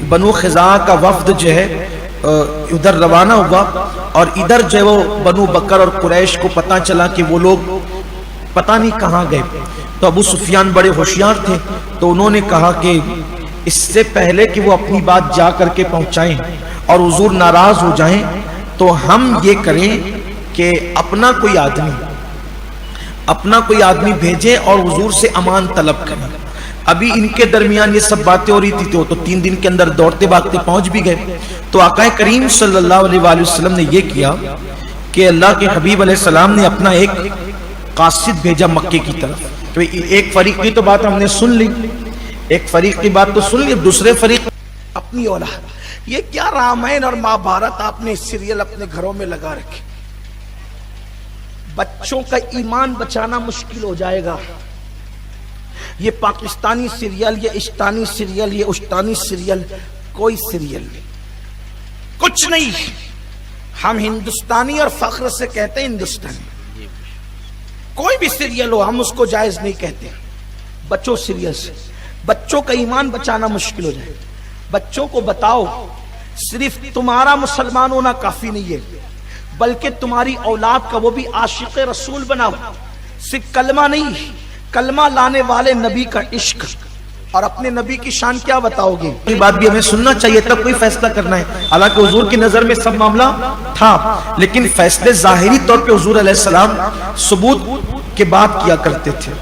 بنو خزاعہ کا وفد جو ہے ادھر روانہ ہوا اور ادھر جو وہ بنو بکر اور قریش کو پتہ چلا کہ وہ لوگ پتہ نہیں کہاں گئے. تو ابو سفیان بڑے ہوشیار تھے تو انہوں نے کہا کہ اس سے پہلے کہ وہ اپنی بات جا کر کے پہنچائیں اور حضور ناراض ہو جائیں تو ہم یہ کریں کہ اپنا کوئی آدمی بھیجیں اور حضور سے امان طلب کریں۔ ابھی ان کے درمیان یہ سب باتیں ہو رہی تھی تو 3 دن کے اندر دوڑتے بھاگتے پہنچ بھی گئے۔ تو آقا کریم صلی اللہ علیہ وآلہ وسلم نے یہ کیا کہ اللہ کے حبیب علیہ السلام نے اپنا ایک قاصد بھیجا مکے کی طرف۔ تو ایک فریق کی تو بات ہم نے سن لی، ایک فریق کی بات تو سن لی، دوسرے فریق اپنی اولاد۔ یہ کیا رامائن اور مہابھارت آپ نے سیریل اپنے گھروں میں لگا رکھے؟ بچوں کا ایمان بچانا مشکل ہو جائے گا۔ یہ پاکستانی سیریل، یہ اشتانی سیریل، یہ اشتانی سیریل، کوئی سیریل نہیں، کچھ نہیں۔ ہم ہندوستانی اور فخر سے کہتے ہیں ہندوستانی۔ کوئی بھی سیریل ہو ہم اس کو جائز نہیں کہتے۔ بچوں سیریل سے بچوں کا ایمان بچانا مشکل ہو جائے۔ بچوں کو بتاؤ صرف تمہارا مسلمان ہونا کافی نہیں ہے، بلکہ تمہاری اولاد کا وہ بھی عاشق رسول بناؤ۔ صرف کلمہ نہیں، کلمہ لانے والے نبی کا عشق اور اپنے نبی کی شان کیا بتاؤ گے؟ یہ بات بھی ہمیں سننا چاہیے، تب کوئی فیصلہ کرنا ہے۔ حالانکہ حضور کی نظر میں سب معاملہ تھا، لیکن فیصلے ظاہری طور پہ حضور علیہ السلام ثبوت کے بعد کیا کرتے تھے۔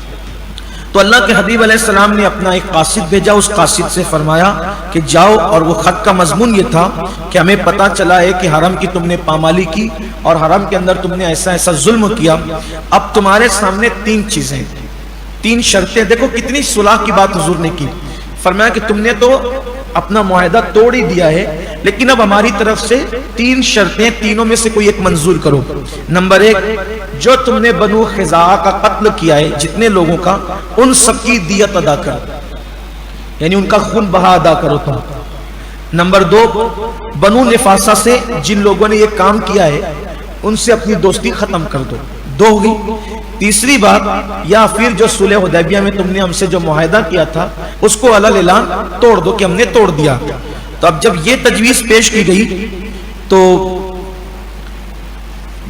تو اللہ کے حبیب علیہ السلام نے اپنا ایک قاصد بھیجا، اس قاصد سے فرمایا کہ جاؤ، اور وہ خط کا مضمون یہ تھا کہ ہمیں پتا چلا ہے کہ حرم کی تم نے پامالی کی اور حرم کے اندر تم نے ایسا ایسا ظلم کیا۔ اب تمہارے سامنے 3 چیزیں، 3 شرطیں۔ دیکھو کتنی صلح کی بات حضور نے کی۔ فرمایا کہ تم نے تو اپنا معاہدہ توڑ ہی دیا ہے، لیکن اب ہماری طرف سے 3 شرطیں، تینوں میں سے کوئی ایک منظور کرو۔ نمبر 1، جو تم نے بنو خزاعہ کا قتل کیا ہے، جتنے لوگوں کا، ان سب کی دیت ادا کرو، یعنی ان کا خون بہا ادا کرو تم۔ نمبر 2، بنو نفاسہ سے جن لوگوں نے یہ کام کیا ہے ان سے اپنی دوستی ختم کر دو۔ 2 ہوگی۔ تیسری بات، یا پھر جو صلح حدیبیہ میں تم نے ہم سے جو معاہدہ کیا تھا اس کو علل اعلان توڑ دو کہ ہم نے توڑ دیا۔ تو اب جب یہ تجویز پیش کی گئی تو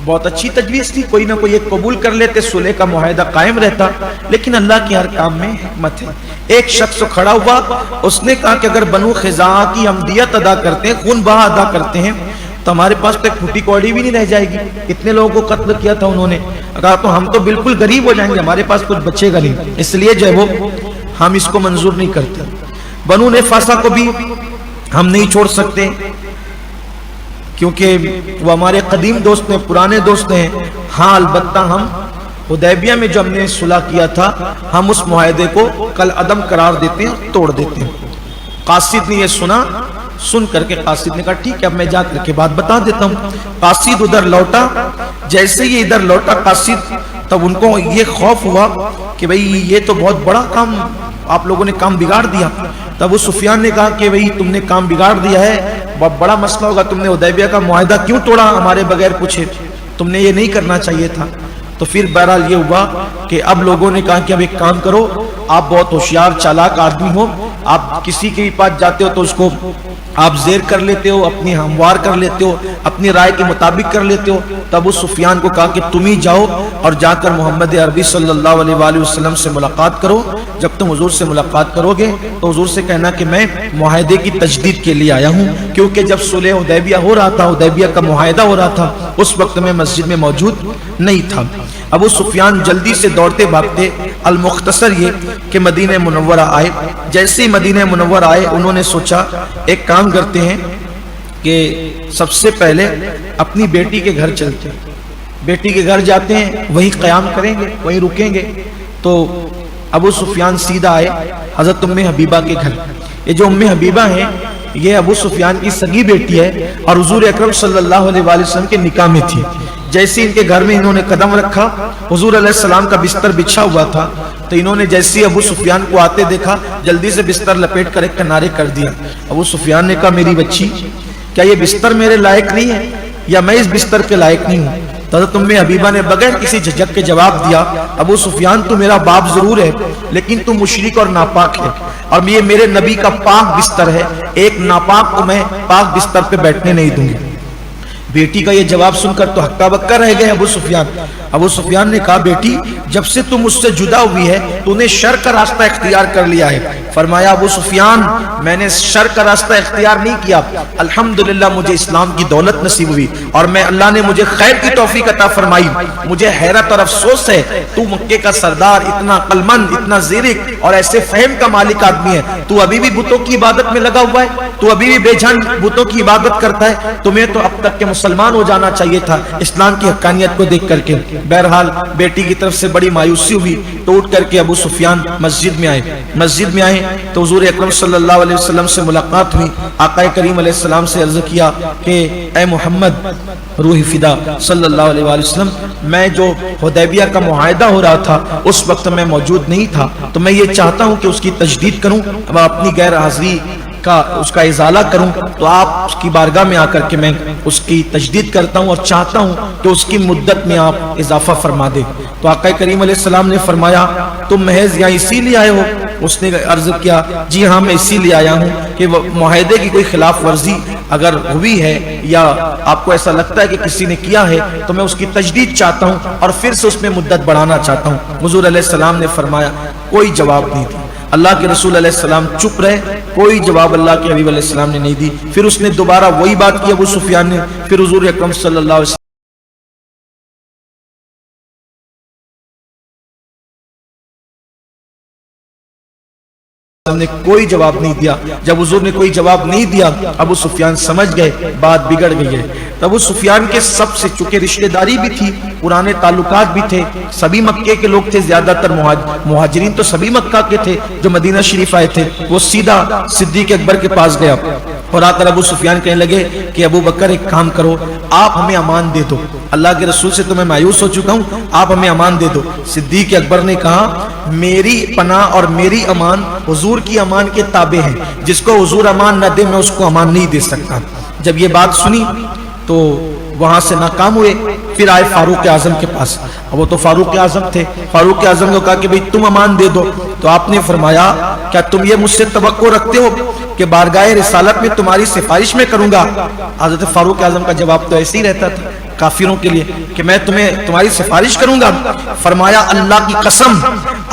بہت اچھی تجویز تھی، کوئی نہ کوئی ایک قبول کر لیتے، صلح کا معاہدہ قائم رہتا، لیکن اللہ کی ہر کام میں حکمت ہے۔ ایک شخص کھڑا ہوا، اس نے کہا کہ اگر بنو خزاعہ کی ہم دیت ادا کرتے ہیں، خون بہا ادا کرتے ہیں، تو ہمارے پاس تو ایک پھوٹی کوڑی بھی نہیں رہ جائے گی۔ کتنے لوگوں کو قتل کیا تھا انہوں نے، کہا تو ہم تو بالکل غریب ہو جائیں گے، ہمارے پاس کچھ بچے گا نہیں، اس لیے جو ہے وہ ہم اس کو منظور نہیں کرتے۔ بنو نفاسہ کو بھی ہم نہیں چھوڑ سکتے کیونکہ وہ ہمارے قدیم دوست ہیں، پرانے دوست ہیں۔ ہاں البتہ ہم حدیبیہ میں جو ہم نے صلح کیا تھا، ہم اس معاہدے کو کل عدم قرار دیتے ہیں، توڑ دیتے ہیں۔ قاصد نے یہ سنا، سن کر کے قاصد نے کہا ٹھیک ہے، اب میں جا کر کے بات بتا دیتا ہوں۔ قاصد ادھر لوٹا، جیسے یہ ادھر لوٹا قاصد، تب ان کو یہ خوف ہوا کہ بھئی یہ تو بہت بڑا کام، آپ لوگوں نے کام بگاڑ دیا۔ تب وہ سفیان نے کہا کہ بھئی تم نے کام بگاڑ دیا ہے، بہت بڑا مسئلہ ہوگا، تم نے حدیبیہ کا معاہدہ کیوں توڑا ہمارے بغیر پوچھے، تم نے یہ نہیں کرنا چاہیے تھا۔ تو پھر بہرحال یہ ہوا کہ اب لوگوں نے کہا کہ اب ایک کام کرو، آپ بہت ہوشیار چالاک آدمی ہو، آپ کسی کے پاس جاتے ہو تو اس کو آپ زیر کر لیتے ہو، اپنی ہموار کر لیتے ہو، اپنی رائے کے مطابق کر لیتے ہو۔ تب اس سفیان کو کہا کہ تم ہی جاؤ اور جا کر محمد عربی صلی اللہ علیہ وآلہ وسلم سے ملاقات کرو۔ جب تم حضور سے ملاقات کرو گے تو حضور سے کہنا کہ میں معاہدے کی تجدید کے لیے آیا ہوں، کیونکہ جب صلح حدیبیہ ہو رہا تھا، حدیبیہ کا معاہدہ ہو رہا تھا، اس وقت میں مسجد میں موجود نہیں تھا۔ ابو سفیان جلدی سے دوڑتے بھاگتے، المختصر یہ کہ مدینہ منورہ آئے۔ جیسے ہی مدینہ منورہ آئے، انہوں نے سوچا ایک کام کرتے ہیں کہ سب سے پہلے اپنی بیٹی کے گھر چلتے ہیں، بیٹی کے گھر جاتے ہیں، وہیں قیام کریں گے، وہیں رکیں گے۔ تو ابو سفیان سیدھا آئے حضرت ام حبیبہ کے گھر۔ یہ جو ام حبیبہ ہیں یہ ابو سفیان کی سگی بیٹی ہے اور حضور اکرم صلی اللہ علیہ وآلہ وسلم کے نکاح میں تھی۔ جیسے ان کے گھر میں انہوں نے قدم رکھا، حضور علیہ السلام کا بستر بچھا ہوا تھا، تو انہوں نے جیسے ابو سفیان کو آتے دیکھا، جلدی سے بستر لپیٹ کر ایک کنارے کر دیا۔ ابو سفیان نے کہا میری بچی، کیا یہ بستر میرے لائق نہیں ہے یا میں اس بستر کے لائق نہیں ہوں؟ تو حضرت ام حبیبہ نے بغیر کسی جھجک کے جواب دیا، ابو سفیان تو میرا باپ ضرور ہے لیکن تو مشرک اور ناپاک ہے، اور یہ میرے نبی کا پاک بستر ہے، ایک ناپاک کو میں پاک بستر پہ بیٹھنے نہیں دوں گی۔ بیٹی کا یہ جواب سن کر تو ہکا بکا رہ گئے ابو سفیان۔ ابو سفیان نے کہا بیٹی، جب سے تم مجھ سے جدا ہوئی ہے تو نے شر کا راستہ اختیار کر لیا ہے، فرمایا ابو سفیان میں نے شر کا راستہ اختیار نہیں کیا، الحمدللہ مجھے اسلام کی دولت نصیب ہوئی اور میں اللہ نے مجھے خیر کی توفیق عطا فرمائی۔ مجھے حیرت اور افسوس ہے تو مکے کا سردار، اتنا عقل مند، اتنا زیرک اور ایسے فہم کا مالک آدمی ہے، تو ابھی بھی بتوں کی عبادت میں لگا ہوا ہے، تو ابھی بھی بے جان بتوں کی عبادت کرتا ہے، تمہیں تو اب تک کے مسلمان ہو جانا چاہیے تھا اسلام کی حقانیت کو دیکھ کر کے۔ بہرحال بیٹی کی طرف سے بڑی مایوسی ہوئی تو اٹھ کر کے ابو سفیان مسجد میں آئے تو حضور اکرم صلی اللہ علیہ وسلم سے ملاقات ہوئی۔ آقا کریم علیہ السلام سے عرض کیا کہ اے محمد روح فدا صلی اللہ علیہ وسلم، میں جو حدیبیہ کا معاہدہ ہو رہا تھا اس وقت میں موجود نہیں تھا، تو میں یہ چاہتا ہوں کہ اس کی تجدید کروں، اب اپنی غیر حاضری کا اس کا ازالہ کروں، تو آپ اس کی بارگاہ میں آ کر کے میں اس کی تجدید کرتا ہوں اور چاہتا ہوں کہ اس کی مدت میں آپ اضافہ فرما دیں۔ تو آقا کریم علیہ السلام نے فرمایا تم محض یہاں اسی لیے آئے ہو؟ اس نے عرض کیا جی ہاں میں اسی لیے آیا ہوں کہ معاہدے کی کوئی خلاف ورزی اگر ہوئی ہے یا آپ کو ایسا لگتا ہے کہ کسی نے کیا ہے تو میں اس کی تجدید چاہتا ہوں اور پھر سے اس میں مدت بڑھانا چاہتا ہوں۔ حضور علیہ السلام نے فرمایا کوئی جواب نہیں دیا۔ اللہ کے رسول علیہ السلام چپ رہے، کوئی جواب اللہ کے حبیب علیہ السلام نے نہیں دی۔ پھر اس نے دوبارہ وہی بات کی ابو سفیان نے، پھر حضور اکرم صلی اللہ علیہ وسلم نے کوئی جواب نہیں دیا۔ جب حضور نے کوئی جواب نہیں دیا ابو سفیان سمجھ گئے بات بگڑ گئی ہے۔ تو ابو سفیان کے سب سے چونکہ رشتہ داری بھی تھی، پرانے تعلقات بھی تھے، سبھی مکے کے لوگ تھے، زیادہ تر مہاجرین تو سبھی مکہ کے تھے جو مدینہ شریف آئے تھے، وہ سیدھا صدیق اکبر کے پاس گیا اور آ کر ابو سفیان کہنے لگے کہ ابو بکر ایک کام کرو، آپ ہمیں امان دے دو، اللہ کے رسول سے تو میں مایوس ہو چکا ہوں، آپ ہمیں امان دے دو۔ صدیق اکبر نے کہا میری پناہ اور میری امان حضور کی امان کے تابع ہے، جس کو حضور امان نہ دے میں اس کو امان نہیں دے سکتا۔ جب یہ بات سنی تو وہاں سے ناکام ہوئے، پھر آئے فاروق اعظم کے پاس، وہ تو فاروق اعظم تھے۔ فاروق اعظم کو کہا کہ بھئی تم امان دے دو، تو آپ نے فرمایا کیا تم یہ مجھ سے توقع رکھتے ہو کہ بارگاہ رسالت میں تمہاری سفارش میں کروں گا؟ حضرت فاروق اعظم کا جواب تو ایسے ہی رہتا تھا کافروں کے لیے کہ میں تمہاری سفارش کروں گا۔ فرمایا اللہ کی قسم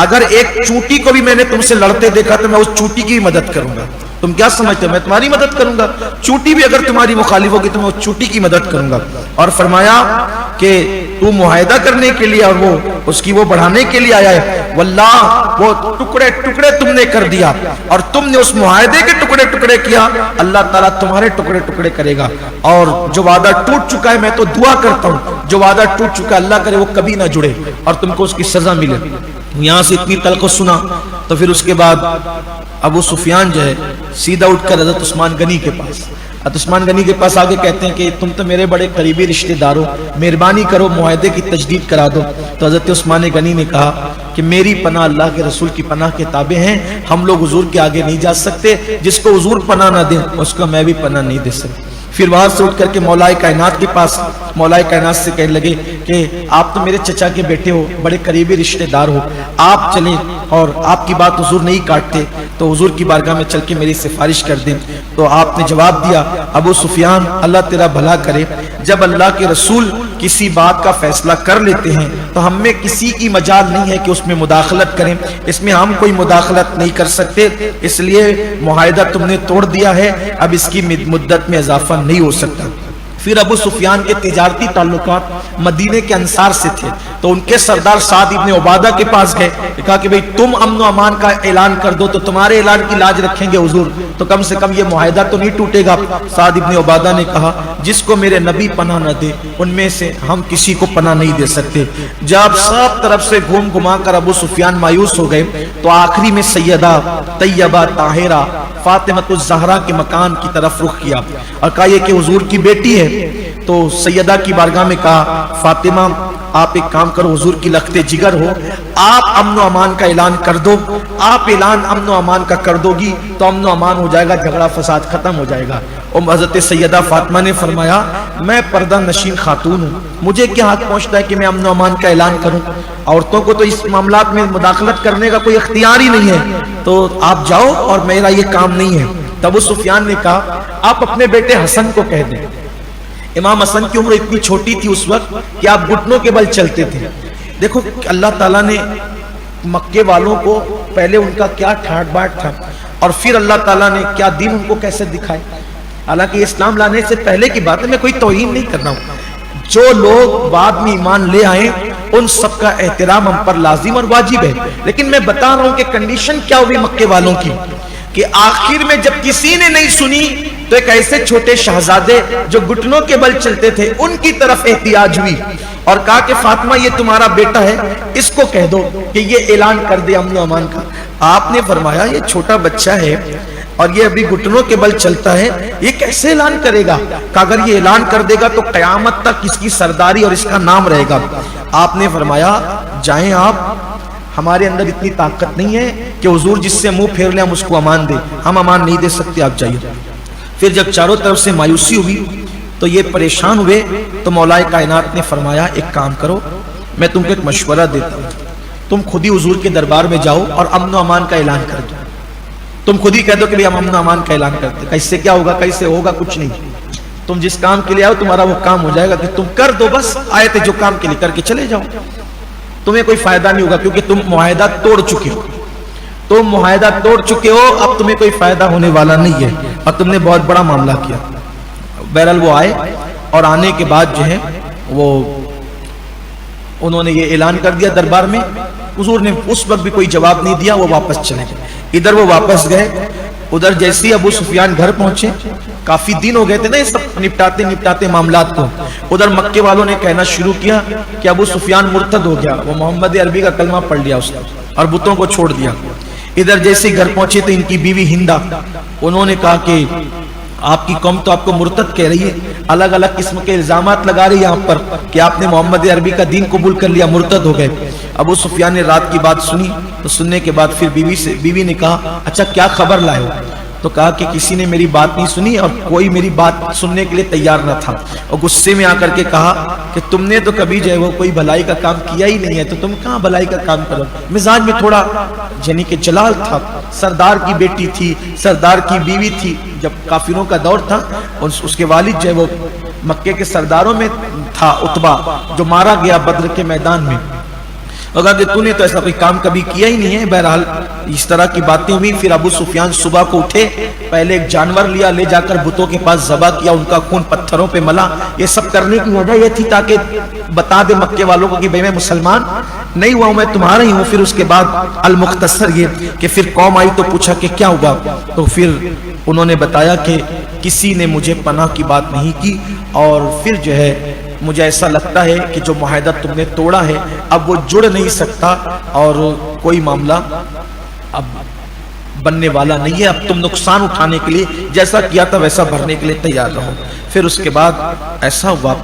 اگر ایک چونٹی کو بھی میں نے تم سے لڑتے دیکھا تو میں اس چونٹی کی مدد کروں گا۔ تم کیا سمجھتے ہو میں تمہاری مدد کروں گا؟ چونٹی بھی اگر تمہاری مخالف ہوگی تو میں اس چونٹی کی مدد کروں گا۔ اور فرمایا کہ تو معاہدہ کرنے کے لیے اور وہ اس کی وہ بڑھانے کے لیے آیا ہے، واللہ وہ ٹکڑے ٹکڑے تم نے کر دیا اور تم نے اس معاہدے کے ٹکڑے ٹکڑے کیا، اللہ تعالیٰ تمہارے ٹکڑے ٹکڑے کرے گا۔ اور جو وعدہ ٹوٹ چکا ہے میں تو دعا کرتا ہوں جو وعدہ ٹوٹ چکا ہے اللہ کرے وہ کبھی نہ جڑے اور تم کو اس کی سزا ملے۔ یہاں سے اتنی تلخ سنا تو پھر اس کے بعد ابو سفیان جو ہے سیدھا اٹھ کر حضرت عثمان غنی کے پاس، حضرت عثمان غنی کے پاس آگے کہتے ہیں کہ تم تو میرے بڑے قریبی رشتہ دار ہو، مہربانی کرو معاہدے کی تجدید کرا دو۔ تو حضرت عثمان غنی نے کہا کہ میری پناہ اللہ کے رسول کی پناہ کے تابع ہیں، ہم لوگ حضور کے آگے نہیں جا سکتے، جس کو حضور پناہ نہ دیں اس کو میں بھی پناہ نہیں دے سکتا۔ پھر وہاں سے اٹھ کر کے مولائے کائنات کے پاس، مولائے کائنات سے کہنے لگے کہ آپ تو میرے چچا کے بیٹے ہو، بڑے قریبی رشتہ دار ہو، آپ چلیں اور آپ کی بات حضور نہیں کاٹتے تو حضور کی بارگاہ میں چل کے میری سفارش کر دیں۔ تو آپ نے جواب دیا ابو سفیان اللہ تیرا بھلا کرے، جب اللہ کے رسول کسی بات کا فیصلہ کر لیتے ہیں تو ہم میں کسی کی مجال نہیں ہے کہ اس میں مداخلت کریں، اس میں ہم کوئی مداخلت نہیں کر سکتے، اس لیے معاہدہ تم نے توڑ دیا ہے، اب اس کی مدت میں اضافہ نہیں ہو سکتا۔ پھر ابو سفیان کے تجارتی تعلقات مدینے کے انصار سے تھے تو ان کے سردار سعد ابن عبادہ کے پاس گئے، کہا کہ بھئی تم امن و امان کا اعلان کر دو تو تمہارے اعلان کی لاج رکھیں گے حضور، تو کم سے کم یہ معاہدہ تو نہیں ٹوٹے گا۔ سعد ابن عبادہ نے کہا جس کو میرے نبی پناہ نہ دے ان میں سے ہم کسی کو پناہ نہیں دے سکتے۔ جب سب طرف سے گھوم گھما کر ابو سفیان مایوس ہو گئے تو آخری میں سیدہ طیبہ طاہرہ فاطمہ الزہرا کے مکان کی طرف رخ کیا اور کہا یہ کہ حضور کی بیٹی ہے۔ تو سیدہ کی بارگاہ میں کہا فاطمہ آپ ایک کام کرو، حضور کی لخت جگر ہو، آپ امن و امان کا اعلان کر دو، آپ اعلان امن و امان کا کر دو گی تو امن و امان ہو جائے گا، جھگڑا فساد ختم ہو جائے گا۔ حضرت سیدہ فاطمہ نے فرمایا میں پردہ نشین خاتون ہوں، مجھے کیا حق پہنچتا ہے کہ میں امن و امان کا اعلان کروں؟ عورتوں کو تو اس معاملات میں مداخلت کرنے کا کوئی اختیار ہی نہیں ہے، تو آپ جاؤ اور میرا یہ کام نہیں ہے۔ تب ابو سفیان نے کہا آپ اپنے بیٹے حسن کو کہہ دیں۔ امام حسن کی عمر اتنی چھوٹی تھی اس وقت کہ آپ گھٹنوں کے بل چلتے تھے۔ دیکھو اللہ تعالیٰ نے مکے والوں کو پہلے ان کا کیا ٹھاٹ باٹ تھا اور پھر اللہ تعالیٰ نے کیا دین ان کو کیسے دکھائے. حالانکہ اسلام لانے سے پہلے کی بات ہے، میں کوئی توہین نہیں کر رہا ہوں. جو لوگ بعد میں ایمان لے آئے ان سب کا احترام ہم پر لازم اور واجب ہے. لیکن میں بتا رہا ہوں کہ کنڈیشن کیا ہوئی مکے والوں کی، کہ آخر میں جب کسی نے نہیں سنی تو ایک ایسے چھوٹے شہزادے جو گھٹنوں کے بل چلتے تھے ان کی طرف احتیاج ہوئی اور کہا کہ فاطمہ یہ تمہارا بیٹا ہے، اس کو کہہ دو کہ یہ اعلان کر دے امن و امان کا. آپ نے فرمایا یہ چھوٹا بچہ ہے اور یہ ابھی گھٹنوں کے بل چلتا ہے، یہ کیسے اعلان کرے گا؟ کہ اگر یہ اعلان کر دے گا تو قیامت تک اس کی سرداری اور اس کا نام رہے گا. آپ نے فرمایا جائیں آپ، ہمارے اندر اتنی طاقت نہیں ہے کہ حضور جس سے منہ پھیر لیں ہم اس کو امان دیں، ہم امان نہیں دے سکتے، آپ جائیے. پھر جب چاروں طرف سے مایوسی ہوئی تو یہ پریشان ہوئے تو مولا کائنات نے فرمایا ایک کام کرو، میں تم کو ایک مشورہ دیتا ہوں، تم خود ہی حضور کے دربار میں جاؤ اور امن و امان کا اعلان کر دو. تم خود ہی کہہ دو کہ ہم امن و امان کا اعلان کرتے. کیسے کیا ہوگا، کیسے ہوگا، کچھ نہیں. تم جس کام کے لیے آؤ تمہارا وہ کام ہو جائے گا، کہ تم کر دو، بس آئے تھے جو کام کے لیے کر کے چلے جاؤ. تمہیں کوئی فائدہ نہیں ہوگا کیونکہ تم معاہدہ توڑ چکے ہو. تم معاہدہ توڑ چکے ہو، اب تمہیں کوئی فائدہ ہونے والا نہیں ہے اور تم نے بہت بڑا معاملہ کیا. بہرحال وہ آئے اور آنے کے بعد جو ہے وہ انہوں نے یہ اعلان کر دیا دربار میں. حضور نے اس وقت بھی کوئی جواب نہیں دیا، وہ واپس چلے گئے. ادھر وہ واپس گئے، ادھر جیسے ہی ابو سفیان گھر پہنچے، کافی دن ہو گئے تھے نا یہ سب نپٹاتے معاملات کو. ادھر مکے والوں نے کہنا شروع کیا کہ ابو سفیان مرتد ہو گیا، وہ محمد عربی کا کلمہ پڑھ لیا اس نے اور بتوں کو چھوڑ دیا. ادھر جیسے ہی گھر پہنچے تو ان کی بیوی ہندا، انہوں نے کہا کہ آپ کی قوم تو آپ کو مرتد کہہ رہی ہے، الگ الگ قسم کے الزامات لگا رہی ہے آپ پر کہ آپ نے محمد عربی کا دین قبول کر لیا، مرتد ہو گئے. ابو سفیان نے رات کی بات سنی تو سننے کے بعد پھر بیوی نے کہا اچھا کیا خبر لائے ہو؟ تو کہا کہ کسی نے میری بات نہیں سنی اور کوئی میری بات سننے کے لیے تیار نہ تھا. اور غصے میں آ کر کے کہا کہ تم نے تو کبھی جو ہے وہ کوئی بھلائی کا کام کیا ہی نہیں ہے، تو تم کہاں بھلائی کا کام کرو. مزاج میں تھوڑا یعنی کہ جلال تھا، سردار کی بیٹی تھی، سردار کی بیوی تھی. جب کافروں کا دور تھا اس کے والد جو ہے وہ مکے کے سرداروں میں تھا، عتبہ، جو مارا گیا بدر کے میدان میں. اگر کہ تو نے تو ایسا کوئی کام کبھی کیا ہی نہیں ہے. بہرحال اس طرح کی باتیں ہوئی. پھر ابو سفیان صبح کو اٹھے، پہلے ایک جانور لیا، لے جا کر بتوں کے پاس ذبح کیا، ان کا خون پتھروں پہ ملا. یہ سب کرنے کی وجہ یہ تھی تاکہ بتا دے مکے والوں کو کہ بھئی میں مسلمان نہیں ہوا ہوں، میں تمہارا ہی ہوں. پھر اس کے بعد المختصر یہ کہ پھر قوم آئی تو پوچھا کہ کیا ہوا، تو پھر انہوں نے بتایا کہ کسی نے مجھے پناہ کی بات نہیں کی اور پھر جو ہے مجھے ایسا لگتا ہے کہ جو معاہدہ تم نے توڑا ہے اب وہ جڑ نہیں سکتا اور کوئی معاملہ اب بننے والا نہیں ہے. اب تم نقصان اٹھانے کے لیے جیسا کیا تھا ویسا بھرنے کے لیے تیار رہو. پھر اس کے بعد ایسا ہوا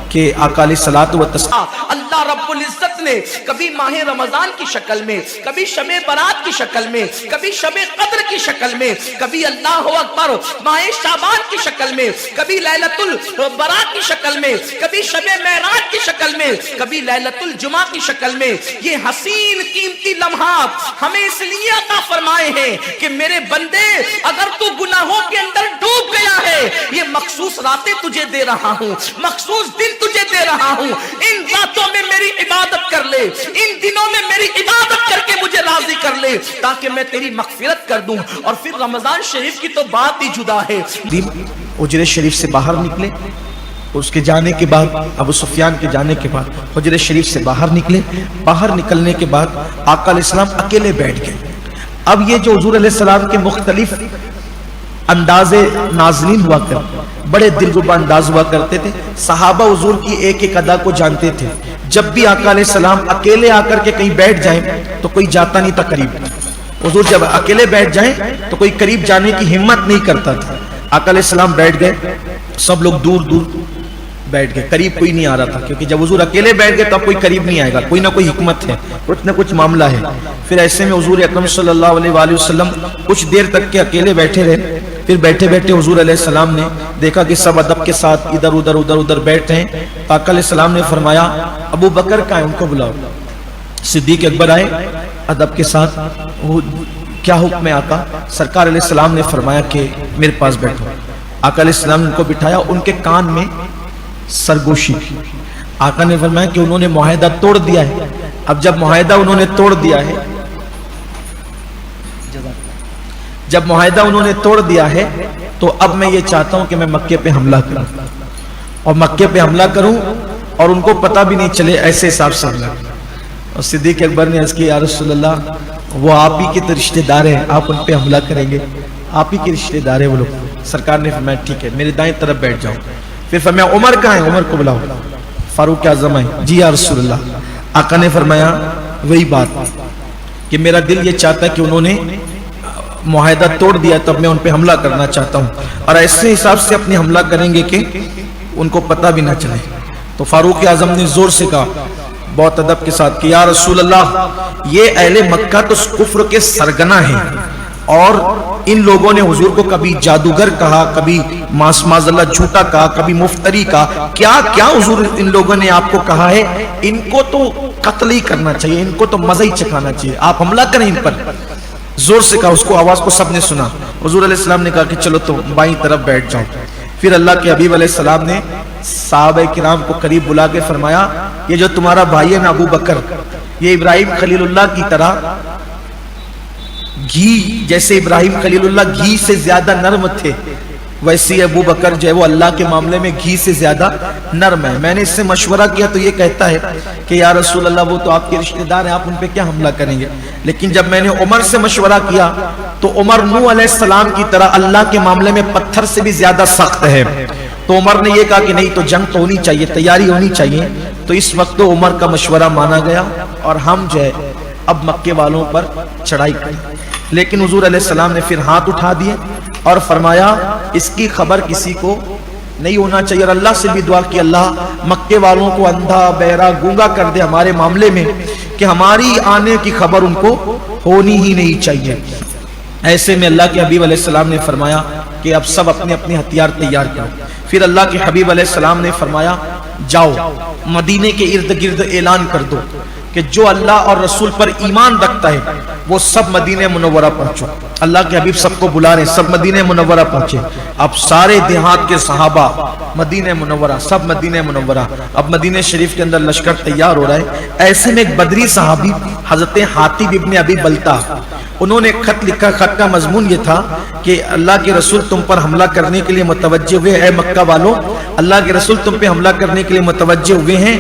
کہ آقا علیہ الصلوۃ والتسلیم اللہ رب العزت نے کبھی ماہ رمضان کی شکل میں، کبھی شب برات کی شکل میں، کبھی شب قدر کی شکل میں، کبھی اللہ اکبر ماہ شعبان کی شکل میں، کبھی لیلۃ البراء کی شکل میں، کبھی شب معراج کی شکل میں، کبھی لیلۃ الجمعہ کی شکل میں یہ حسین قیمتی لمحات ہمیں اس لیے عطا فرمائے ہیں کہ میرے بندے اگر تو گناہوں کے اندر ڈوب گیا ہے، یہ مخصوص راتیں تجھے دے رہا ہوں، مخصوص دن تجھے دے رہا ہوں، ان راتوں میں میری عبادت کر لے، ان دنوں میں میری عبادت کر کے مجھے راضی کر لے تاکہ میں تیری مغفرت کر دوں. اور پھر رمضان شریف کی تو بات ہی جدا ہے. حجر شریف سے باہر نکلے، اس کے جانے کے بعد ابو سفیان کے جانے کے بعد حجر شریف سے باہر نکلے. باہر نکلنے کے بعد آقا علیہ السلام اکیلے بیٹھ گئے. اب یہ جو حضور علیہ السلام کے مختلف انداز نازلین ہوا کرتے، بڑے دلربا انداز ہوا کرتے تھے. صحابہ حضور کی ایک ایک ادا کو جانتے تھے. جب بھی آقا علیہ السلام اکیلے آ کر کے کہیں بیٹھ جائیں تو کوئی جاتا نہیں تھا قریب. حضور جب اکیلے بیٹھ جائیں تو کوئی قریب جانے کی ہمت نہیں کرتا تھا. آقا علیہ السلام بیٹھ گئے، سب لوگ دور دور بیٹھ گئے، قریب کوئی نہیں آ رہا تھا کیونکہ جب حضور اکیلے بیٹھ گئے تو اب کوئی قریب نہیں آئے گا، کوئی نہ کوئی حکمت ہے، کچھ نہ کچھ معاملہ ہے. پھر ایسے میں حضور اکرم صلی اللہ علیہ وآلہ وسلم کچھ دیر تک کے اکیلے بیٹھے رہے. پھر بیٹھے بیٹھے حضور علیہ السلام نے دیکھا کہ سب ادب کے ساتھ ادھر ادھر بیٹھے ہیں. آقا علیہ السلام نے فرمایا ابو بکر کا ہے، ان کو بلاؤ. صدیق اکبر آئے ادب کے ساتھ. کیا حکم ہے آقا؟ سرکار علیہ السلام نے فرمایا کہ میرے پاس بیٹھو. آقا علیہ السلام نے ان کو بٹھایا، ان کے کان میں سرگوشی. آقا نے فرمایا کہ انہوں نے معاہدہ توڑ دیا ہے. اب جب معاہدہ انہوں نے توڑ دیا ہے، جب معاہدہ انہوں نے توڑ دیا ہے تو اب میں یہ چاہتا ہوں کہ میں مکے پہ حملہ کروں، اور مکے پہ حملہ کروں اور ان کو پتہ بھی نہیں چلے، ایسے حساب سے حملہ۔ اور صدیق اکبر نے عرض کیا یا رسول اللہ وہ آپ ہی کے تو رشتہ دار ہیں، آپ ان پہ حملہ کریں گے، آپ ہی کے رشتہ دار ہیں وہ لوگ۔ سرکار نے فرمایا ٹھیک ہے، میرے دائیں طرف بیٹھ جاؤ۔ پھر فرمایا عمر کہاں ہے؟ عمر کو بلاؤ۔ فاروق اعظم آئے، جی یا رسول اللہ۔ آقا نے فرمایا وہی بات کہ میرا دل یہ چاہتا ہے کہ انہوں نے معاہدہ توڑ دیا، تب میں ان پہ حملہ کرنا چاہتا ہوں، اور ایسے حساب سے اپنے حملہ کریں گے کہ ان کو پتہ بھی نہ چلے۔ تو فاروق اعظم نے زور سے کہا بہت ادب کے ساتھ کہ یا رسول اللہ یہ اہل مکہ تو کفر کے سرگنا ہیں، اور ان لوگوں نے حضور کو کبھی جادوگر کہا، کبھی معاذ اللہ جھوٹا کہا، کبھی مفتری کہا، کیا کیا حضور ان لوگوں نے آپ کو کہا ہے، ان کو تو قتل ہی کرنا چاہیے، ان کو تو مزہ ہی چکھانا چاہیے، آپ حملہ کریں ان پر۔ زور سے کہا، اس کو آواز کو سب نے سنا۔ حضور علیہ السلام نے کہا کہ چلو تو بائیں طرف بیٹھ جاؤ۔ پھر اللہ کے حبیب علیہ السلام نے صحابہ کرام کو قریب بلا کے فرمایا یہ جو تمہارا بھائی ہے نا ابو بکر، یہ ابراہیم خلیل اللہ کی طرح گھی، جیسے ابراہیم خلیل اللہ گھی سے زیادہ نرم تھے، ویسے ابو بکر جو ہے وہ اللہ کے معاملے میں گھی سے زیادہ نرم ہے۔ میں نے اس سے مشورہ کیا تو یہ کہتا ہے کہ یا رسول اللہ وہ تو آپ کے رشتہ دار ہیں، آپ ان پہ کیا حملہ کریں گے؟ لیکن جب میں نے عمر سے مشورہ کیا تو عمر نوح علیہ السلام کی طرح اللہ کے معاملے میں پتھر سے بھی زیادہ سخت ہے، تو عمر نے یہ کہا کہ نہیں تو جنگ تو ہونی چاہیے، تیاری ہونی چاہیے۔ تو اس وقت تو عمر کا مشورہ مانا گیا اور ہم جو ہے اب مکے والوں پر چڑھائی کریں۔ لیکن حضور علیہ السلام نے پھر ہاتھ اٹھا دیے اور فرمایا اس کی خبر کسی کو نہیں ہونا چاہیے، اور اللہ سے بھی دعا کی اللہ مکے والوں کو اندھا بہرا گونگا کر دے ہمارے معاملے میں، کہ ہماری آنے کی خبر ان کو ہونی ہی نہیں چاہیے۔ ایسے میں اللہ کے حبیب علیہ السلام نے فرمایا کہ اب سب اپنے اپنے ہتھیار تیار کرو۔ پھر اللہ کے حبیب علیہ السلام نے فرمایا جاؤ مدینے کے ارد گرد اعلان کر دو کہ جو اللہ اور رسول پر ایمان رکھتا ہے وہ سب مدینہ منورہ پہنچو۔ اللہ کے حبیب سب کو بلا رہے ہیں، سب مدینہ منورہ پہنچے۔ اب سارے دیہات کے صحابہ مدینہ منورہ، سب مدینہ منورہ، اب مدینہ شریف کے اندر لشکر تیار ہو رہا ہے۔ ایسے میں ایک بدری صحابی حضرت حاتب ابن ابی بلتہ، انہوں نے خط لکھا۔ خط کا مضمون یہ تھا کہ اللہ کے رسول تم پر حملہ کرنے کے لیے متوجہ ہوئے، اے مکہ والوں اللہ کے رسول تم پہ حملہ کرنے کے لیے متوجہ ہوئے ہیں،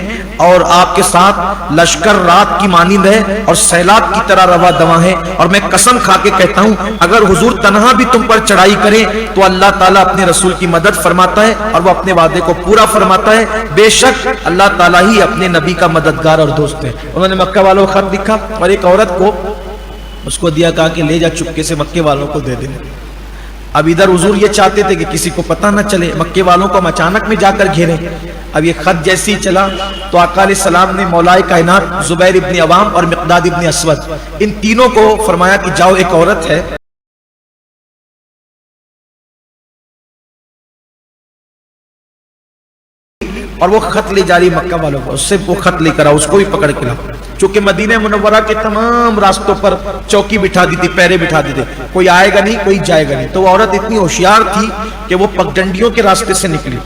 اور آپ کے ساتھ لشکر رات کی مانند ہے اور سیلاب کی طرح رواں دواں ہے، اور میں قسم کھا کے کہتا ہوں اگر حضور تنہا بھی تم پر چڑھائی کرے تو اللہ تعالیٰ اپنے رسول کی مدد فرماتا ہے اور وہ اپنے وعدے کو پورا فرماتا ہے، بے شک اللہ تعالیٰ ہی اپنے نبی کا مددگار اور دوست ہے۔ انہوں نے مکہ والوں کو خط لکھا اور ایک عورت کو اس کو دیا، کہا کہ لے جا چپکے سے مکے والوں کو دے دے۔ اب ادھر حضور یہ چاہتے تھے کہ کسی کو پتہ نہ چلے، مکے والوں کو ہم اچانک میں جا کر گھیریں۔ اب یہ خط جیسے ہی چلا تو آقا علیہ السلام نے مولا کائنات زبیر ابن عوام اور مقداد ابن اسود ان تینوں کو فرمایا کہ جاؤ ایک عورت ہے اور وہ خط لے جا رہی مکہ والوں کو، اس سے وہ خط لے کر آؤ، اس کو بھی پکڑ کے لاؤ۔ چونکہ مدینہ منورہ کے تمام راستوں پر چوکی بٹھا دی تھی، پہرے بٹھا دی تھے، کوئی آئے گا نہیں کوئی جائے گا نہیں۔ تو وہ عورت اتنی ہوشیار تھی کہ وہ پگڈنڈیوں کے راستے سے نکلی،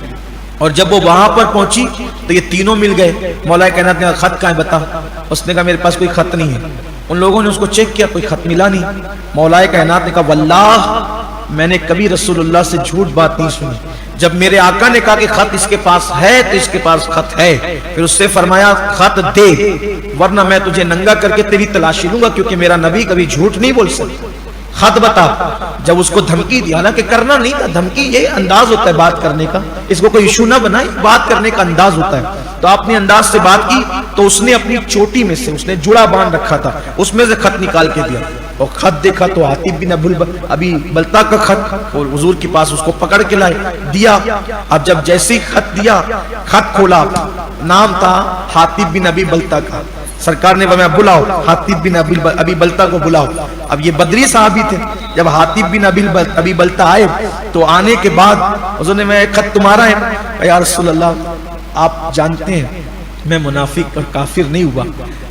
اور جب وہ وہاں پر پہنچی تو یہ تینوں مل گئے۔ مولا کائنات نے کہا خط کہاں ہے بتا؟ اس نے کہا میرے پاس کوئی خط نہیں ہے۔ ان لوگوں نے اس کو چیک کیا، کوئی خط ملا نہیں۔ مولا کائنات نے کہا واللہ میں نے کبھی رسول اللہ سے جھوٹ بات نہیں سنی، جب میرے آقا نے کہا کہ خط اس کے پاس ہے تو اس کے پاس خط ہے۔ پھر اس سے فرمایا خط دے ورنہ میں تجھے ننگا کر کے تیری تلاشی لوں گا، کیونکہ میرا نبی کبھی جھوٹ نہیں بول سکتا۔ خط بتا۔ جب اس کو دھمکی دیا، حالانکہ کرنا نہیں تھا، دھمکی یہ انداز ہوتا ہے بات کرنے کا، اس کو کوئی ایشو نہ بنائے، بات کرنے کا انداز ہوتا ہے۔ تو آپ نے انداز سے بات کی تو اس نے اپنی چوٹی میں سے، اس نے جڑا باندھ رکھا تھا، اس میں سے خط نکال کے دیا، اور خط دیکھا تو حاتب بن ابی بلتہ کا خط، اور حضور کے پاس اس کو پکڑ کے لائے دیا۔ اب جب جیسے ہی خط دیا، خط کھولا، نام تھا حاتب بن ابی بلتہ کا۔ سرکار نے فرمایا بلاؤ حاتب بن ابی بلتہ کو بلاؤ۔ اب یہ بدری صحابی تھے، جب حاتب بن ابی بلتہ آئے تو آنے کے بعد حضور نے میں خط تمہارا ہے؟ یا رسول اللہ آپ جانتے ہیں میں منافق اور کافر نہیں ہوا،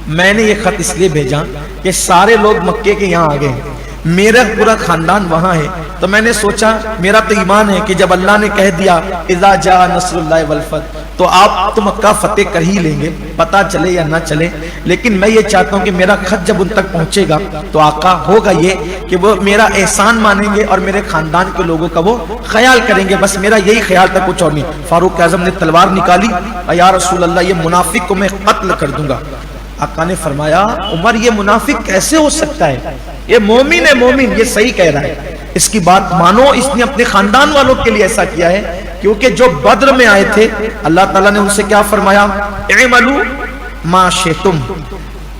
میں نے یہ خط اس لیے بھیجا کہ سارے لوگ مکے کے یہاں آ گئے، میرا پورا خاندان وہاں ہے، تو میں نے سوچا میرا تو ایمان ہے کہ جب اللہ نے کہہ دیا اذا جاء نصر اللہ والفتح تو آپ تو مکہ فتح کر ہی لیں گے، پتہ چلے یا نہ چلے، لیکن میں یہ چاہتا ہوں کہ میرا خط جب ان تک پہنچے گا تو آقا ہوگا یہ کہ وہ میرا احسان مانیں گے اور میرے خاندان کے لوگوں کا وہ خیال کریں گے، بس میرا یہی خیال تھا، کچھ اور نہیں۔ فاروق اعظم نے تلوار نکالی، یا رسول اللہ یہ منافق کو میں قتل کر دوں گا۔ آقا نے فرمایا عمر یہ منافق کیسے ہو سکتا ہے، یہ مومن ہے، مومن یہ صحیح کہہ رہا ہے، اس کی بات مانو۔ اس نے اپنے خاندان والوں کے لیے ایسا کیا ہے کیونکہ جو بدر میں آئے تھے اللہ تعالیٰ نے ان سے کیا فرمایا، اعملوا ما شئتم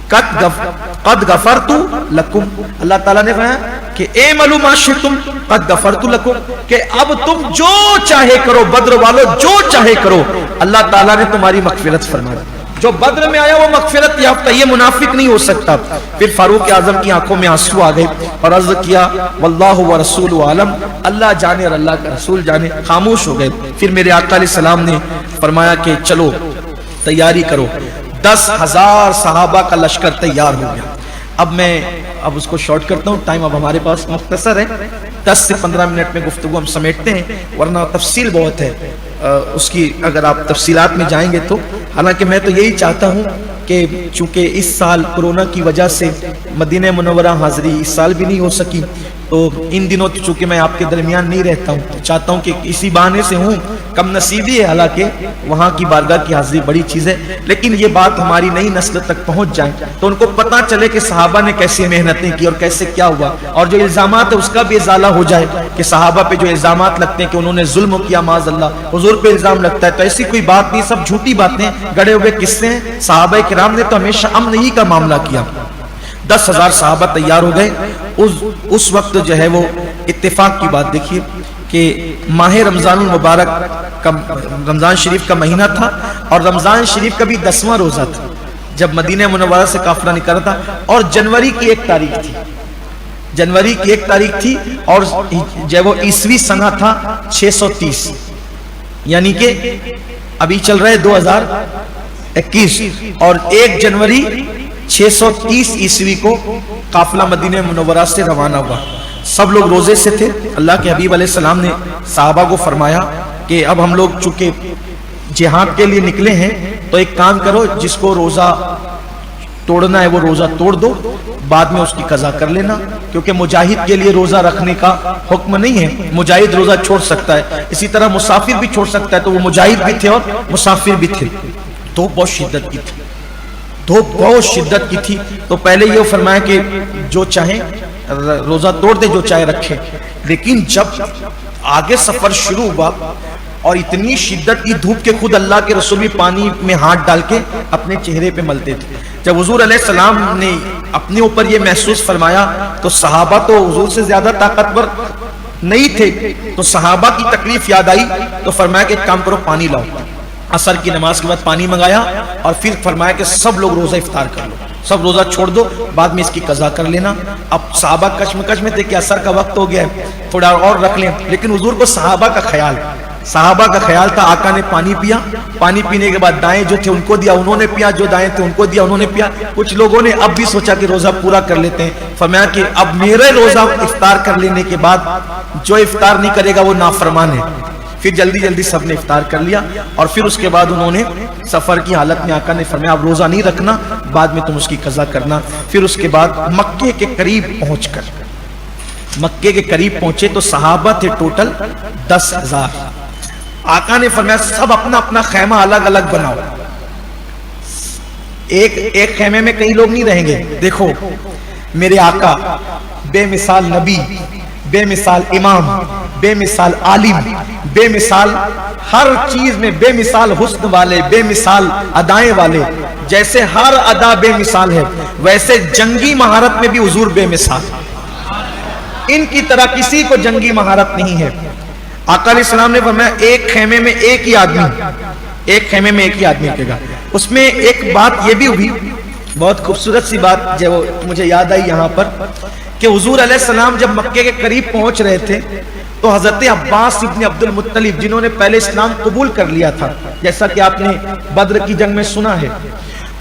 قد غفرت لکم، اللہ تعالیٰ نے فرمایا کہ اعملوا ما شئتم قد غفرت لکم، کہ اب تم جو چاہے کرو، بدر والوں جو چاہے کرو، اللہ تعالیٰ نے تمہاری مغفرت فرمائی۔ جو بدر میں آیا وہ مغفرت یافتہ، یہ منافق نہیں ہو سکتا۔ پھر فاروق اعظم کی آنکھوں میں آنسو آ گئے اور عرض کیا واللہ ورسول عالم، اللہ جانے اور اللہ کا رسول جانے، خاموش ہو گئے۔ پھر میرے آقا علیہ السلام نے فرمایا کہ چلو تیاری کرو، 10,000 صحابہ کا لشکر تیار ہو گیا۔ اب اس کو شارٹ کرتا ہوں، ٹائم اب ہمارے پاس مختصر ہے، 10 سے 15 منٹ میں گفتگو ہم سمیٹتے ہیں، ورنہ تفصیل بہت ہے اس کی، اگر آپ تفصیلات میں جائیں گے تو۔ حالانکہ میں تو یہی چاہتا ہوں کہ چونکہ اس سال کرونا کی وجہ سے مدینہ منورہ حاضری اس سال بھی نہیں ہو سکی، تو ان دنوں چونکہ میں آپ کے درمیان نہیں رہتا ہوں تو چاہتا ہوں کہ اسی بہانے سے ہوں، کم نصیبی ہے حالانکہ وہاں کی بارگاہ کی حاضری بڑی چیز ہے، لیکن یہ بات ہماری نئی نسل تک پہنچ جائے تو ان کو پتہ چلے کہ صحابہ نے کیسی محنتیں کی اور کیسے کیا ہوا، اور جو الزامات ہے اس کا بھی ازالہ ہو جائے کہ صحابہ پہ جو الزامات لگتے ہیں کہ انہوں نے ظلم کیا، معاذ اللہ حضور پہ الزام لگتا ہے، تو ایسی کوئی بات نہیں، سب جھوٹی باتیں، گڑے ہوئے قصے ہیں۔ صحابہ کرام نے تو ہمیشہ امن ہی کا معاملہ کیا۔ 10,000 صحابہ تیار ہو گئے۔ اس وقت جو ہے وہ اتفاق کی بات دیکھیے کہ ماہ رمضان المبارک کا، رمضان شریف کا مہینہ تھا اور رمضان شریف کا بھی 10واں روزہ تھا جب مدینہ منورہ سے قافلہ نکلا تھا، اور جنوری کی 1 تاریخ تھی، جنوری کی 1 تاریخ تھی، اور جو وہ عیسوی سنہ تھا 630، یعنی کہ ابھی چل رہے 2021، اور 1 جنوری 630 عیسوی کو قافلہ مدینہ منورہ سے روانہ ہوا۔ سب لوگ روزے سے تھے۔ اللہ کے حبیب علیہ السلام نے صحابہ کو فرمایا کہ اب ہم لوگ چونکہ جہاد کے لیے نکلے ہیں تو ایک کام کرو، جس کو روزہ توڑنا ہے وہ روزہ توڑ دو، بعد میں اس کی قضا کر لینا، کیونکہ مجاہد کے لیے روزہ رکھنے کا حکم نہیں ہے، مجاہد روزہ چھوڑ سکتا ہے، اسی طرح مسافر بھی چھوڑ سکتا ہے، تو وہ مجاہد بھی تھے اور مسافر بھی تھے۔ دھوپ بہت شدت کی تھی، دھوپ بہت شدت کی تھی، تو پہلے یہ فرمایا کہ جو چاہیں روزہ توڑ دے، جو چاہے رکھے، لیکن جب آگے سفر شروع ہوا اور اتنی شدت کی دھوپ کے خود اللہ کے رسول بھی پانی میں ہاتھ ڈال کے اپنے چہرے پہ ملتے تھے۔ جب حضور علیہ السلام نے اپنے اوپر یہ محسوس فرمایا تو صحابہ تو حضور سے زیادہ طاقتور نہیں تھے، تو صحابہ کی تکلیف یاد آئی تو فرمایا کہ کام کرو پانی لاؤ۔ عصر کی نماز کے بعد پانی منگایا اور پھر فرمایا کہ سب لوگ روزہ افطار کر لو، سب روزہ چھوڑ دو، بعد میں اس کی قضا کر لینا۔ اب صحابہ کشمکش میں تھے کہ عصر کا وقت ہو گیا ہے، تھوڑا اور رکھ لیں، لیکن حضور کو صحابہ کا خیال تھا۔ آقا نے پانی پیا، پانی پینے کے بعد دائیں جو تھے ان کو دیا، انہوں نے پیا، جو دائیں تھے ان کو دیا، انہوں نے پیا۔ کچھ لوگوں نے اب بھی سوچا کہ روزہ پورا کر لیتے ہیں، فرمایا کہ اب میرے روزہ افطار کر لینے کے بعد جو افطار نہیں کرے گا وہ نافرمان ہے۔ پھر جلدی جلدی سب نے افطار کر لیا، اور پھر اس کے بعد انہوں نے سفر کی حالت میں آقا نے فرمایا اب روزہ نہیں رکھنا، بعد میں تم اس کی قضا کرنا۔ پھر اس کے بعد مکے کے قریب پہنچے تو صحابہ تھے ٹوٹل 10,000۔ آقا نے فرمایا سب اپنا اپنا خیمہ الگ الگ بناؤ، ایک خیمے میں کئی لوگ نہیں رہیں گے۔ دیکھو میرے آقا بے مثال نبی، بے مثال امام، بے مثال عالم، بے مثال ہر چیز میں بے مثال حسن والے، بے مثال ادائیں والے، جیسے ہر ادا بے مثال ہے ویسے جنگی مہارت میں بھی حضور بے مثال، ان کی طرح کسی کو جنگی مہارت نہیں ہے۔ آقا علیہ السلام نے فرمایا ایک خیمے میں ایک ہی آدمی رہے گا۔ اس میں ایک بات یہ بھی ہوئی، بہت خوبصورت سی بات جو مجھے یاد آئی یہاں پر، کہ حضور علیہ السلام جب مکے کے قریب پہنچ رہے تھے تو حضرت عباس ابن عبد المطلب جنہوں نے پہلے اسلام قبول کر لیا تھا، جیسا کہ آپ نے بدر کی جنگ میں سنا ہے،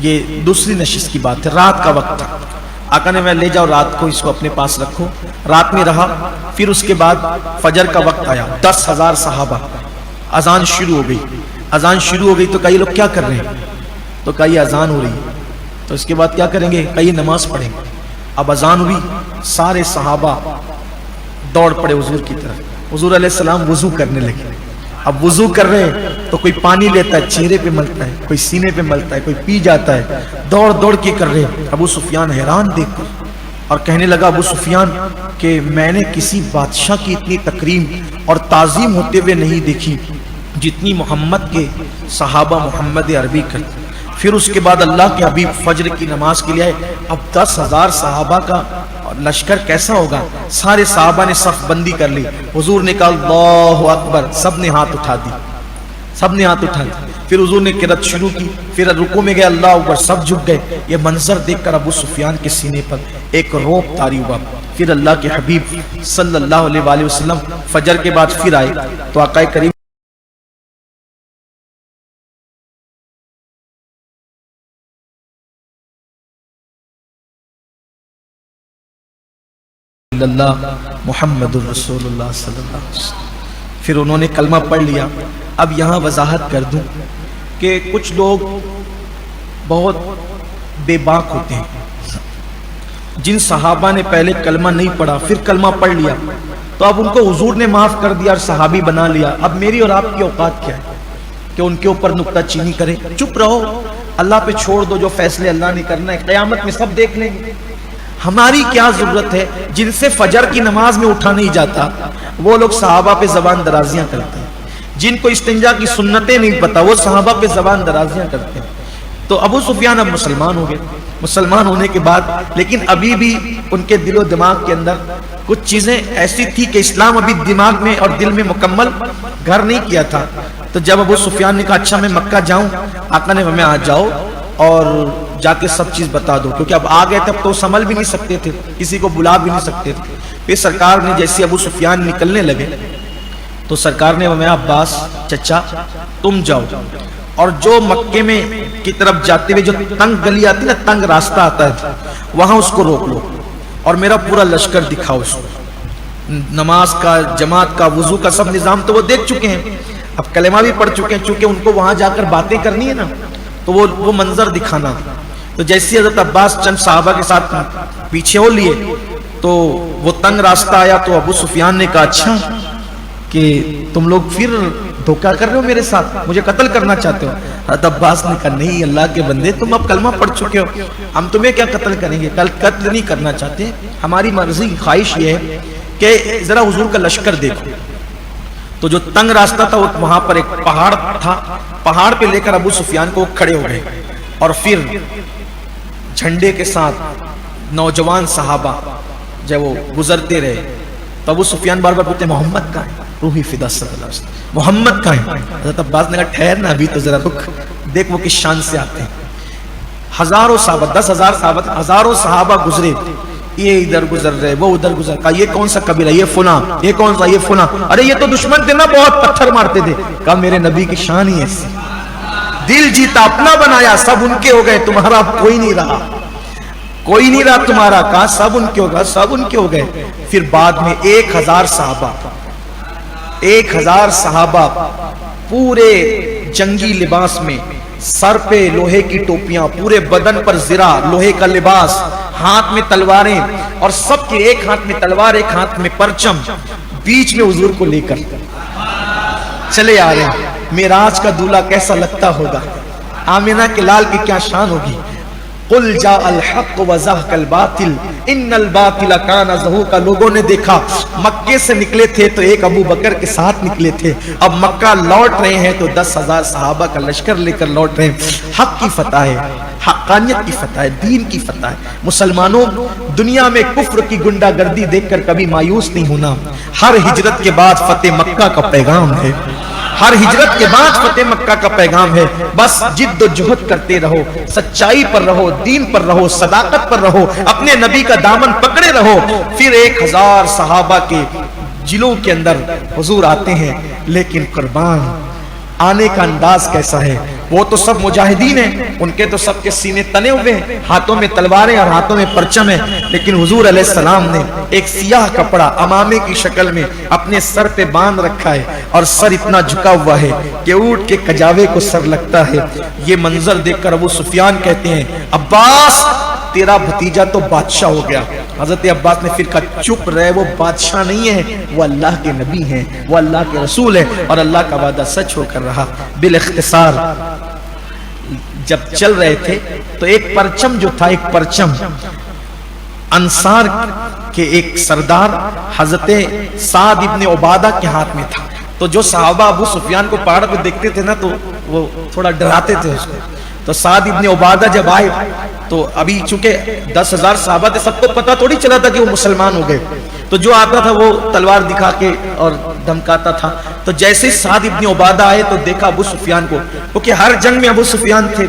یہ دوسری نشست کی بات ہے، رات کا وقت تھا۔ آقا نے میں لے جاؤ رات کو اس کو اپنے پاس رکھو، رات میں رہا۔ پھر اس کے بعد فجر کا وقت آیا، 10,000 صحابہ، اذان شروع ہو گئی۔ اذان شروع ہو گئی تو کئی لوگ کیا کر رہے ہیں؟ تو کئی اذان ہو رہی ہے، تو اس کے بعد کیا کریں گے؟ کئی نماز پڑھیں گے۔ اب اذان ہوئی، سارے صحابہ دوڑ پڑے حضور کی طرف۔ حضور علیہ السلام وضو کرنے لگے۔ اب وضو کر رہے ہیں تو کوئی پانی لیتا ہے، چہرے پہ ملتا ہے، کوئی سینے پہ ملتا ہے، کوئی پی جاتا ہے، دوڑ دوڑ کے کر رہے ہیں۔ ابو سفیان حیران دیکھ کر اور کہنے لگا ابو سفیان کہ میں نے کسی بادشاہ کی اتنی تکریم اور تعظیم ہوتے ہوئے نہیں دیکھی جتنی محمد کے صحابہ محمد عربی کرتے۔ پھر اس کے بعد اللہ کے حبیب فجر کی نماز کے لیے آئے۔ اب 10,000 صحابہ کا لشکر کیسا ہوگا؟ سارے صحابہ نے صف بندی کر لی۔ حضور نے کہا اللہ اکبر، سب نے ہاتھ اٹھا دی، سب نے ہاتھ اٹھا دی۔ پھر حضور نے قرات شروع کی، پھر رکوع میں گئے، اللہ اکبر، سب جھک گئے۔ یہ منظر دیکھ کر ابو سفیان کے سینے پر ایک رعب طاری ہوا۔ پھر اللہ کے حبیب صلی اللہ علیہ وآلہ وسلم فجر کے بعد پھر آئے تو آقا کریم اللہ محمد الرسول اللہ صلی اللہ علیہ وسلم۔ پھر انہوں نے کلمہ پڑھ لیا۔ اب یہاں وضاحت کر دوں کہ کچھ لوگ بہت بے باک ہوتے ہیں، جن صحابہ نے پہلے کلمہ نہیں پڑھا پھر کلمہ پڑھ لیا تو اب ان کو حضور نے معاف کر دیا اور صحابی بنا لیا۔ اب میری اور آپ کی اوقات کیا ہے کہ ان کے اوپر نکتہ چینی کرے؟ چپ رہو، اللہ پہ چھوڑ دو، جو فیصلے اللہ نے کرنا ہے قیامت میں سب دیکھ لیں گے۔ ہماری کیا ضرورت ہے؟ جن سے فجر کی نماز میں اٹھا نہیں جاتا وہ لوگ صحابہ پہ زبان درازیاں کرتے ہیں، جن کو استنجا کی سنتیں نہیں پتا وہ صحابہ پہ زبان درازیاں کرتے ہیں۔ تو ابو سفیان اب مسلمان ہو گئے، مسلمان ہونے کے بعد لیکن ابھی بھی ان کے دل و دماغ کے اندر کچھ چیزیں ایسی تھی کہ اسلام ابھی دماغ میں اور دل میں مکمل گھر نہیں کیا تھا۔ تو جب ابو سفیان نے کہا اچھا میں مکہ جاؤں، آقا نے ہمیں آ جاؤ اور جا کے سب چیز بتا دو، کیونکہ اب آ گئے تھے، اب تو سنبھل بھی نہیں سکتے تھے، کسی کو بلا بھی نہیں سکتے تھے۔ پھر سرکار نے جیسے ابو سفیان نکلنے لگے تو سرکار نے ہمیں عباس چچا تم جاؤ اور جو مکے میں کی طرف جاتے ہوئے جو تنگ گلی آتی نا، تنگ راستہ آتا ہے، وہاں اس کو روک لو اور میرا پورا لشکر دکھاؤ اس کو۔ نماز کا، جماعت کا، وضو کا سب نظام تو وہ دیکھ چکے ہیں، اب کلمہ بھی پڑھ چکے ہیں، چونکہ ان کو وہاں جا کر باتیں کرنی ہے نا تو وہ منظر دکھانا۔ تو جیسی حضرت عباس چند صحابہ کے ساتھ پیچھے ہو لیے تو وہ تنگ راستہ آیا تو ابو سفیان نے کہا اچھا کہ تم لوگ پھر دھوکہ کر رہے ہو میرے ساتھ، مجھے قتل کرنا چاہتے ہو؟ حضرت عباس نے کہا نہیں اللہ کے بندے، تم اب کلمہ پڑھ چکے ہو، ہم تمہیں کیا قتل کریں گے، قتل نہیں کرنا چاہتے، ہماری مرضی خواہش یہ ہے کہ ذرا حضور کا لشکر دیکھو۔ تو جو تنگ راستہ تھا وہاں پر ایک پہاڑ تھا، پہاڑ پہ لے کر ابو سفیان کو کھڑے ہو گئے اور پھر جھنڈے کے ساتھ نوجوان صحابہ جب وہ گزرتے رہے تو ابو سفیان بار بار پوچھتے محمد کہاں ہے؟ روحی فدا صلی اللہ علیہ وسلم، محمد کہاں ہے؟ حضرت عباس نے کہا ٹھہر نا ابھی تو ذرا رک، دیکھ وہ کس شان سے آتے ہیں۔ ہزاروں صحابہ، 10,000 صحابہ، ہزاروں صحابہ گزرے، یہ ادھر گزر رہے، وہ ادھر گزر، کہا یہ کون سا قبیلہ، یہ فلاں، یہ کون سا، یہ فلاں، ارے یہ تو دشمن تھے نا بہت پتھر مارتے تھے، کہا میرے نبی کی شان ہی ایسی، دل جیتا اپنا بنایا، سب ان کے ہو گئے، تمہارا کوئی نہیں رہا، کوئی نہیں رہا تمہارا، کہا سب ان کے ہوگا، سب ان کے ہو گئے۔ پھر بعد میں 1,000 صحابہ، 1,000 صحابہ پورے جنگی لباس میں، سر پہ لوہے کی ٹوپیاں، پورے بدن پر زرہ لوہے کا لباس، ہاتھ میں تلواریں، اور سب کے ایک ہاتھ میں تلوار ایک ہاتھ میں پرچم، بیچ میں حضور کو لے کر چلے آ رہے ہیں۔ معراج کا دولہا کیسا لگتا ہوگا، آمینہ کے لال کی کیا شان ہوگی۔ قل جاء الحق وزهق الباطل ان الباطل كان زهوقا، لوگوں نے دیکھا مکے سے نکلے تھے تو ایک ابو بکر کے ساتھ نکلے تھے، اب مکہ لوٹ رہے ہیں تو 10,000 صحابہ کا لشکر لے کر لوٹ رہے ہیں۔ حق کی فتح ہے، حقانیت کی فتح ہے، دین کی فتح ہے۔ مسلمانوں، دنیا میں کفر کی گنڈا گردی دیکھ کر کبھی مایوس نہیں ہونا، ہر ہجرت کے بعد فتح مکہ کا پیغام ہے، ہر ہجرت کے بعد فتح مکہ کا پیغام ہے۔ بس جد و جہد کرتے رہو، سچائی پر رہو، دین پر رہو، صداقت پر رہو، اپنے نبی کا دامن پکڑے رہو۔ پھر 1,000 صحابہ کے جلوں کے اندر حضور آتے ہیں، لیکن قربان آنے کا انداز کیسا ہے. وہ تو سب مجاہدین ہیں، ان کے تو سب کے سینے تنے ہوئے ہیں، ہاتھوں میں تلواریں اور ہاتھوں میں پرچم ہیں، لیکن حضور علیہ السلام نے ایک سیاہ کپڑا امامے کی شکل میں اپنے سر پہ باندھ رکھا ہے اور سر اتنا جھکا ہوا ہے کہ اونٹ کے کجاوے کو سر لگتا ہے. یہ منظر دیکھ کر ابو سفیان کہتے ہیں عباس تیرا بھتیجا تو بادشاہ ہو گیا. حضرت عباس نے پھر کہا چپ رہے، وہ بادشاہ نہیں ہے، وہ اللہ کے نبی ہیں، وہ اللہ کے رسول ہیں، اور اللہ کا وعدہ سچ ہو کر رہا. بالاختصار جب چل رہے تھے تو ایک پرچم جو تھا، ایک پرچم انصار کے ایک سردار حضرت سعد ابن عبادہ کے ہاتھ میں تھا. تو جو صحابہ ابو سفیان کو پہاڑ پہ دیکھتے تھے نا تو وہ تھوڑا ڈراتے تھے اس کو. تو سعد ابن عبادہ جب آئے تو ابھی چونکہ 10,000 صحابہ تھے، سب کو پتہ تھوڑی چلا تھا کہ وہ مسلمان ہو گئے. تو جو آتا تھا وہ تلوار دکھا کے اور دھمکاتا تھا. تو جیسے ہی سعد ابن عبادہ آئے تو دیکھا ابو سفیان کو، کیونکہ ہر جنگ میں ابو سفیان تھے،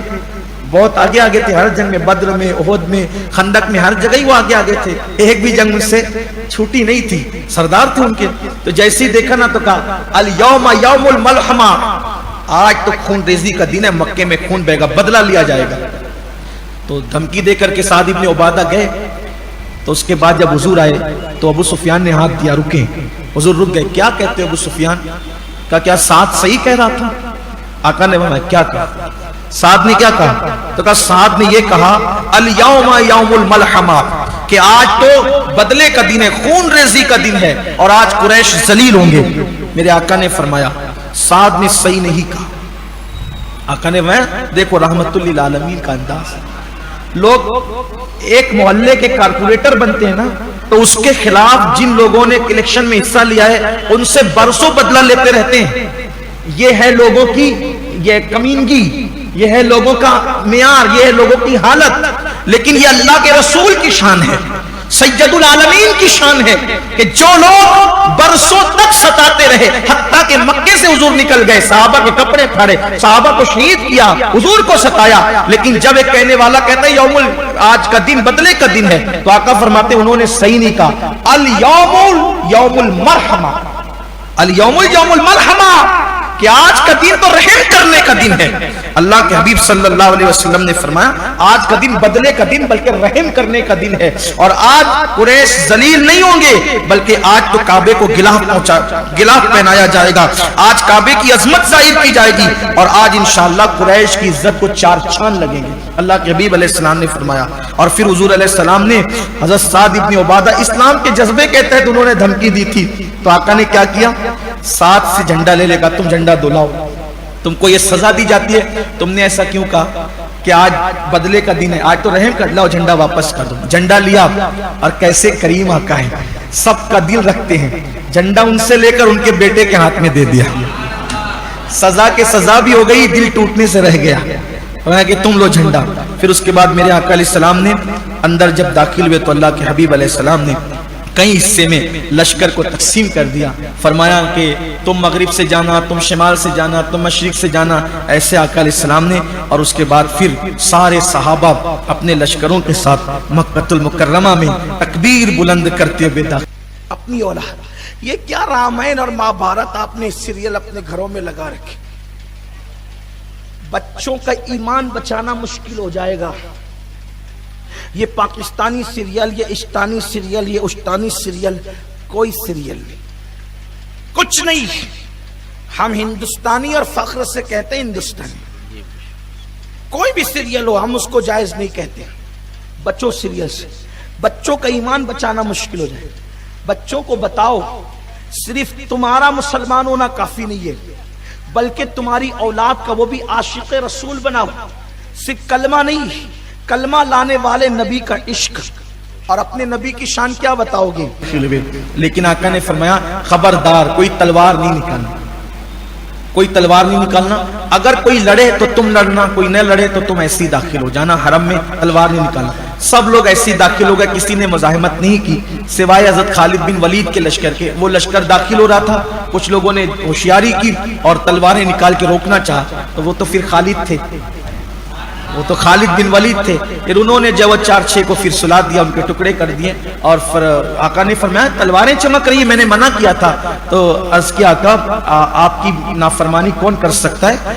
بہت آگے آگے تھے، ہر جنگ میں، بدر میں، احد میں، خندق میں، ہر جگہ ہی وہ آگے آگے تھے، ایک بھی جنگ ان سے چھوٹی نہیں تھی، سردار تھے ان کے. تو جیسے ہی دیکھا نا تو کہا الیوم یوم الملحمہ، آج تو خون ریزی کا دن ہے، مکے میں خون بہے گا، بدلہ لیا جائے گا. تو دھمکی دے کر کے سعد ابن عبادہ گئے. تو اس کے بعد جب حضور آئے تو ابو سفیان نے ہاتھ دیا، رکیں. حضور رک گئے. کیا کہتے ابو سفیان؟ کہا کیا سعد صحیح کہہ رہا تھا؟ آقا نے فرمایا کیا کہا؟ سعد نے کیا کہا؟ تو کہا سعد نے یہ کہا الیوم یوم الملحمہ، کہ آج تو بدلے کا دن ہے، خون ریزی کا دن ہے، اور آج قریش ذلیل ہوں گے. میرے آقا نے فرمایا سعد نے صحیح نہیں کہا. آقا نے فرمایا دیکھو رحمت للعالمین کا انداز. لوگ ایک محلے کے کارپوریٹر بنتے ہیں نا، تو اس کے خلاف جن لوگوں نے الیکشن میں حصہ لیا ہے ان سے برسوں بدلہ لیتے رہتے ہیں. یہ ہے لوگوں کی یہ کمینگی، یہ ہے لوگوں کا معیار، یہ ہے لوگوں کی حالت. لیکن یہ اللہ کے رسول کی شان ہے، سید العالمین کی شان ہے کہ جو لوگ برسوں تک ستاتے رہے، حتیٰ کہ مکے سے حضور نکل گئے، صحابہ کے کپڑے پھاڑے، صحابہ کو شہید کیا، حضور کو ستایا، لیکن جب ایک کہنے والا کہتا ہے آج کا دن بدلے کا دن ہے، تو آقا فرماتے انہوں نے صحیح نہیں کہا. الیوم یوم المرحمہ، الیوم یوم المرحمہ، کہ آج کا دن تو رحم کرنے کا دن ہے. اللہ کے حبیب صلی اللہ علیہ وسلم نے فرمایا آج کا دن بدلے کا دن بلکہ رحم کرنے کا دن ہے. اور آج قریش ذلیل نہیں ہوں گے، بلکہ آج تو کعبے کو غلاف پہنایا جائے گا، آج کعبے کی عظمت ظاہر کی جائے گی، اور آج انشاءاللہ قریش کی عزت کو چار چاند لگیں گے. اللہ کے حبیب علیہ السلام نے فرمایا. اور پھر حضور علیہ السلام نے حضرت سعد ابن عبادہ اسلام کے جذبے کے تحت انہوں نے دھمکی دی تھی، تو آقا نے کیا کیا؟ ساتھ سے جھنڈا لے لے گا، تم جھنڈا دلاؤ، تم کو یہ سزا دی جاتی ہے، تم نے ایسا کیوں کہا کہ آج بدلے کا دن ہے، آج تو رحم کر لاؤ، جھنڈا واپس کر دو. جھنڈا لیا، اور کیسے کریم آقا ہے، سب کا دل رکھتے ہیں. جھنڈا ان سے لے کر ان کے بیٹے کے ہاتھ میں دے دیا. سزا کے سزا بھی ہو گئی، دل ٹوٹنے سے رہ گیا کہ تم لو جھنڈا. پھر اس کے بعد میرے آقا علیہ السلام نے اندر جب داخل ہوئے تو اللہ کے حبیب علیہ السلام نے کئی حصے میں لشکر کو تقسیم کر دیا. فرمایا کہ تم مغرب سے جانا، تم شمال سے جانا، تم مشرق سے جانا، ایسے آقا علیہ السلام نے. اور اس کے بعد پھر سارے صحابہ اپنے لشکروں کے ساتھ مکہ المکرمہ میں تکبیر بلند کرتے ہوئے داخل. اپنی اولاد، یہ کیا رامائن اور مہابھارت آپ نے سیریل اپنے گھروں میں لگا رکھے؟ بچوں کا ایمان بچانا مشکل ہو جائے گا. یہ پاکستانی سیریل، یہ اشتانی سیریل، یہ اشتانی سیریل، کوئی سیریل نہیں، کچھ نہیں. ہم ہندوستانی اور فخر سے کہتے ہیں ہندوستانی. کوئی بھی سیریل ہو ہم اس کو جائز نہیں کہتے. بچوں سیریل سے بچوں کا ایمان بچانا مشکل ہو جائے. بچوں کو بتاؤ صرف تمہارا مسلمان ہونا کافی نہیں ہے، بلکہ تمہاری اولاد کا وہ بھی عاشق رسول بناؤ. صرف کلمہ نہیں، کلمہ لانے والے نبی کا عشق، اور اپنے نبی کی شان کیا بتاؤ گے؟ لیکن آقا نے فرمایا خبردار کوئی تلوار نہیں نکالنا، کوئی تلوار نہیں نکالنا. اگر کوئی لڑے تو تم لڑنا، کوئی نہ لڑے تو تم ایسی داخل ہو جانا، حرم میں تلوار نہیں نکالنا. سب لوگ ایسی داخل ہو گئے، کسی نے مزاحمت نہیں کی سوائے حضرت خالد بن ولید کے لشکر کے. وہ لشکر داخل ہو رہا تھا، کچھ لوگوں نے ہوشیاری کی اور تلواریں نکال کے روکنا چاہا، تو وہ تو پھر خالد تھے. وہ تو خالد بن ولید تھے. پھر انہوں نے جو 4-6 کو پھر سلا دیا, ان کے ٹکڑے کر دیے. اور آقا نے فرمایا تلواریں چمک رہی, میں نے منع کیا تھا. تو عرض کیا آقا آپ کی نافرمانی کون کر سکتا ہے؟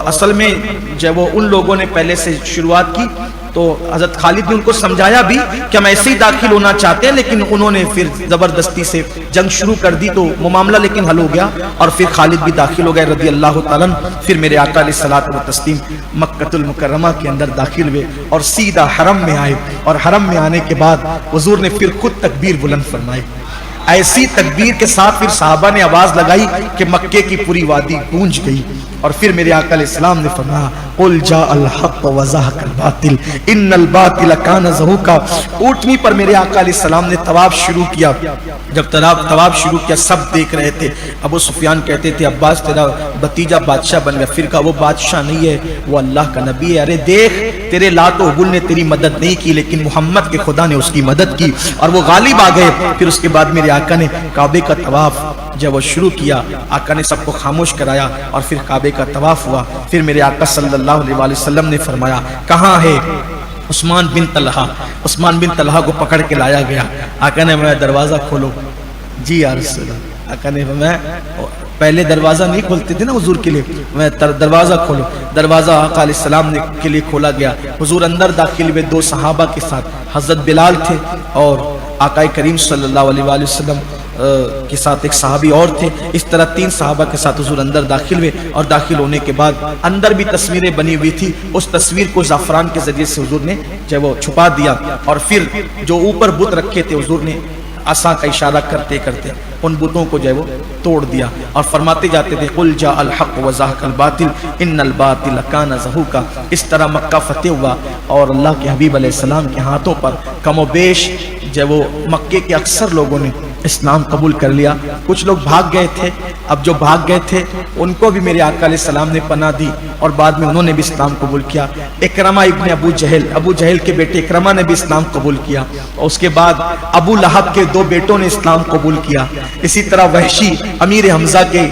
اصل میں جب وہ ان لوگوں نے پہلے سے شروعات کی تو حضرت خالد نے ان کو سمجھایا بھی کہ ہم ایسے ہی داخل ہونا چاہتے ہیں, لیکن انہوں نے پھر زبردستی سے جنگ شروع کر دی. تو وہ معاملہ لیکن حل ہو گیا اور پھر خالد بھی داخل ہو گئے رضی اللہ تعالیٰ عنہ. پھر میرے آقا علیہ الصلوۃ والتسلیم مکۃ المکرمہ کے اندر داخل ہوئے اور سیدھا حرم میں آئے. اور حرم میں آنے کے بعد حضور نے پھر خود تکبیر بلند فرمائی. ایسی تکبیر کے ساتھ پھر صحابہ نے آواز لگائی کہ مکے کی پوری وادی گونج گئی. اور پھر میرے آقا علیہ السلام نے فرمایا قل جاء الحق وزهق الباطل ان الباطل كان زهوقا. اونٹنی پر میرے آقا علیہ السلام نے طواف شروع کیا. جب طواف شروع کیا سب دیکھ رہے تھے. ابو سفیان کہتے تھے عباس تیرا بھتیجا بادشاہ بن گیا. پھر کہا وہ بادشاہ نہیں ہے, وہ اللہ کا نبی ہے. ارے دیکھ تیرے لات و عبل نے تیری مدد نہیں کی, لیکن محمد کے خدا نے اس کی مدد کی اور وہ غالب آ گئے. پھر اس کے بعد میرے آقا نے کعبے کا طواف جب وہ شروع کیا, آقا نے سب کو خاموش کرایا اور پھر کعبے کا طواف ہوا. پھر میرے آقا صلی اللہ علیہ وسلم نے فرمایا کہاں ہے عثمان بن طلحہ؟ عثمان بن طلحہ کو پکڑ کے لایا گیا. آقا نے فرمایا دروازہ کھولو. جی یا رسول اللہ. آقا نے فرمایا پہلے دروازہ نہیں کھولتے تھے نا حضور کے لیے, میں دروازہ کھولو. دروازہ آقا علیہ السلام کے لیے کھولا گیا. حضور اندر داخل ہوئے 2 صحابہ کے ساتھ. حضرت بلال تھے اور آقا کریم صلی اللہ علیہ وسلم کے ساتھ ایک صحابی اور تھے. اس طرح 3 صحابہ کے ساتھ حضور اندر داخل ہوئے. اور داخل ہونے کے بعد اندر بھی تصویریں بنی ہوئی تھی. اس تصویر کو زعفران کے ذریعے سے حضور نے جب وہ چھپا دیا اور پھر جو اوپر بت رکھے تھے حضور نے عصا کا اشارہ کرتے کرتے ان بتوں کو جو ہے وہ توڑ دیا اور فرماتے جاتے تھے قل جاء الحق وزهق الباطل ان الباطل كان زهوقا. اس طرح مکہ فتح ہوا اور اللہ کے حبیب علیہ السلام کے ہاتھوں پر کم و بیش جب وہ مکے کے اکثر لوگوں نے اسلام قبول کر لیا. کچھ لوگ بھاگ گئے تھے. اب جو بھاگ گئے تھے ان کو بھی میرے آقا علیہ السلام نے پناہ دی اور بعد میں انہوں نے بھی اسلام قبول کیا. اکرمہ ابن ابو جہل کے بیٹے اکرمہ نے بھی اسلام قبول کیا. اور اس کے بعد ابو لہب کے 2 بیٹوں نے اسلام قبول کیا. اسی طرح وحشی امیر حمزہ کے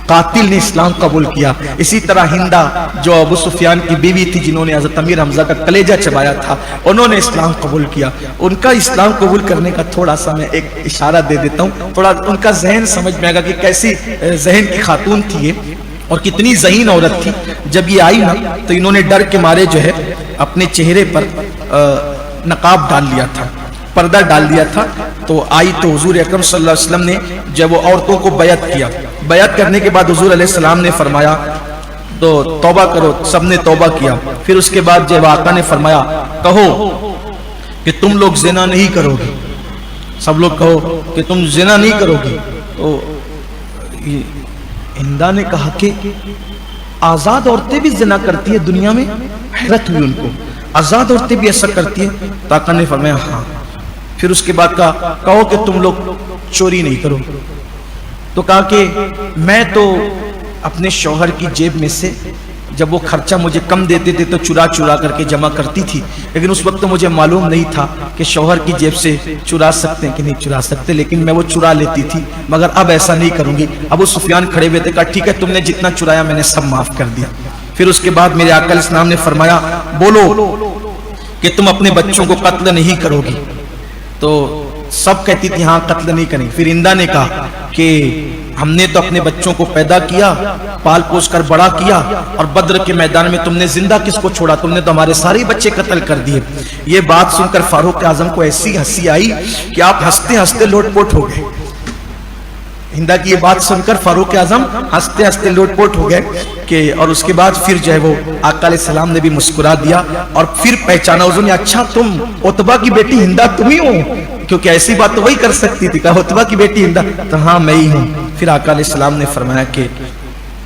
قاتل نے اسلام قبول کیا. اسی طرح ہندا جو ابو سفیان کی بیوی تھی جنہوں نے حضرت امیر حمزہ کا کلیجہ چبایا تھا, انہوں نے اسلام قبول کیا. ان کا اسلام قبول کرنے کا تھوڑا سا میں ایک اشارہ دے دیتا ہوں, تھوڑا ان کا ذہن سمجھ میں آئے گا کہ کیسی ذہن کی خاتون تھی یہ اور کتنی ذہین عورت تھی. جب یہ آئی نا تو انہوں نے ڈر کے مارے جو ہے اپنے چہرے پر نقاب ڈال لیا تھا, پردہ ڈال دیا تھا. تو آئی تو حضور اکرم صلی اللہ علیہ وسلم نے جب وہ عورتوں کو بیعت کیا, بیعت کرنے کے بعد حضور علیہ السلام نے فرمایا تو توبہ کرو. سب نے توبہ کیا. پھر اس کے بعد جب آقا نے فرمایا کہو کہ تم لوگ زنا نہیں کرو گے, سب لوگ کہو کہ تم زنا نہیں کرو گے. تو ہندا نے کہا کہ آزاد عورتیں بھی زنا کرتی ہے دنیا میں؟ حیرت ہوئی ان کو, آزاد عورتیں بھی ایسا کرتی ہیں؟ تو آقا نے فرمایا ہاں. پھر اس کے بعد کہو کہ تم لوگ چوری نہیں کرو. تو کہا کہ میں تو اپنے شوہر کی جیب میں سے جب وہ خرچہ مجھے کم دیتے تھے تو چرا چرا کر کے جمع کرتی تھی, لیکن اس وقت مجھے معلوم نہیں تھا کہ شوہر کی جیب سے چرا سکتے ہیں کہ نہیں چرا سکتے, لیکن میں وہ چرا لیتی تھی, مگر اب ایسا نہیں کروں گی. ابو سفیان کھڑے ہوئے تھے, کہا ٹھیک ہے تم نے جتنا چرایا میں نے سب معاف کر دیا. پھر اس کے بعد میرے آقا علیہ السلام نے فرمایا بولو کہ تم اپنے بچوں کو قتل نہیں کرو گی. تو سب کہتی تھی ہاں قتل نہیں کریں. پھر ہندا نے کہا کہ ہم نے تو اپنے بچوں کو پیدا کیا, پال پوس کر بڑا کیا, اور بدر کے میدان میں تم نے زندہ کس کو چھوڑا؟ تم نے تو ہمارے سارے بچے قتل کر دیے. یہ بات سن کر فاروق اعظم کو ایسی ہنسی آئی کہ آپ ہنستے ہنستے لوٹ پوٹ ہو گئے. ہندا کی یہ بات سن کر فاروق اعظم ہنستے ہنستے لوٹ پوٹ ہو گئے کہ اور اس کے بعد پھر جو ہے وہ آقا علیہ السلام نے بھی مسکرا دیا اور پھر پہچانا حضور نے, اچھا تم عتبہ کی بیٹی ہندا تم ہی ہو, کیونکہ ایسی بات تو وہی کر سکتی تھی. کہا عتبہ کی بیٹی ہندا؟ تو ہاں میں ہی ہوں. پھر آقا علیہ السلام نے فرمایا کہ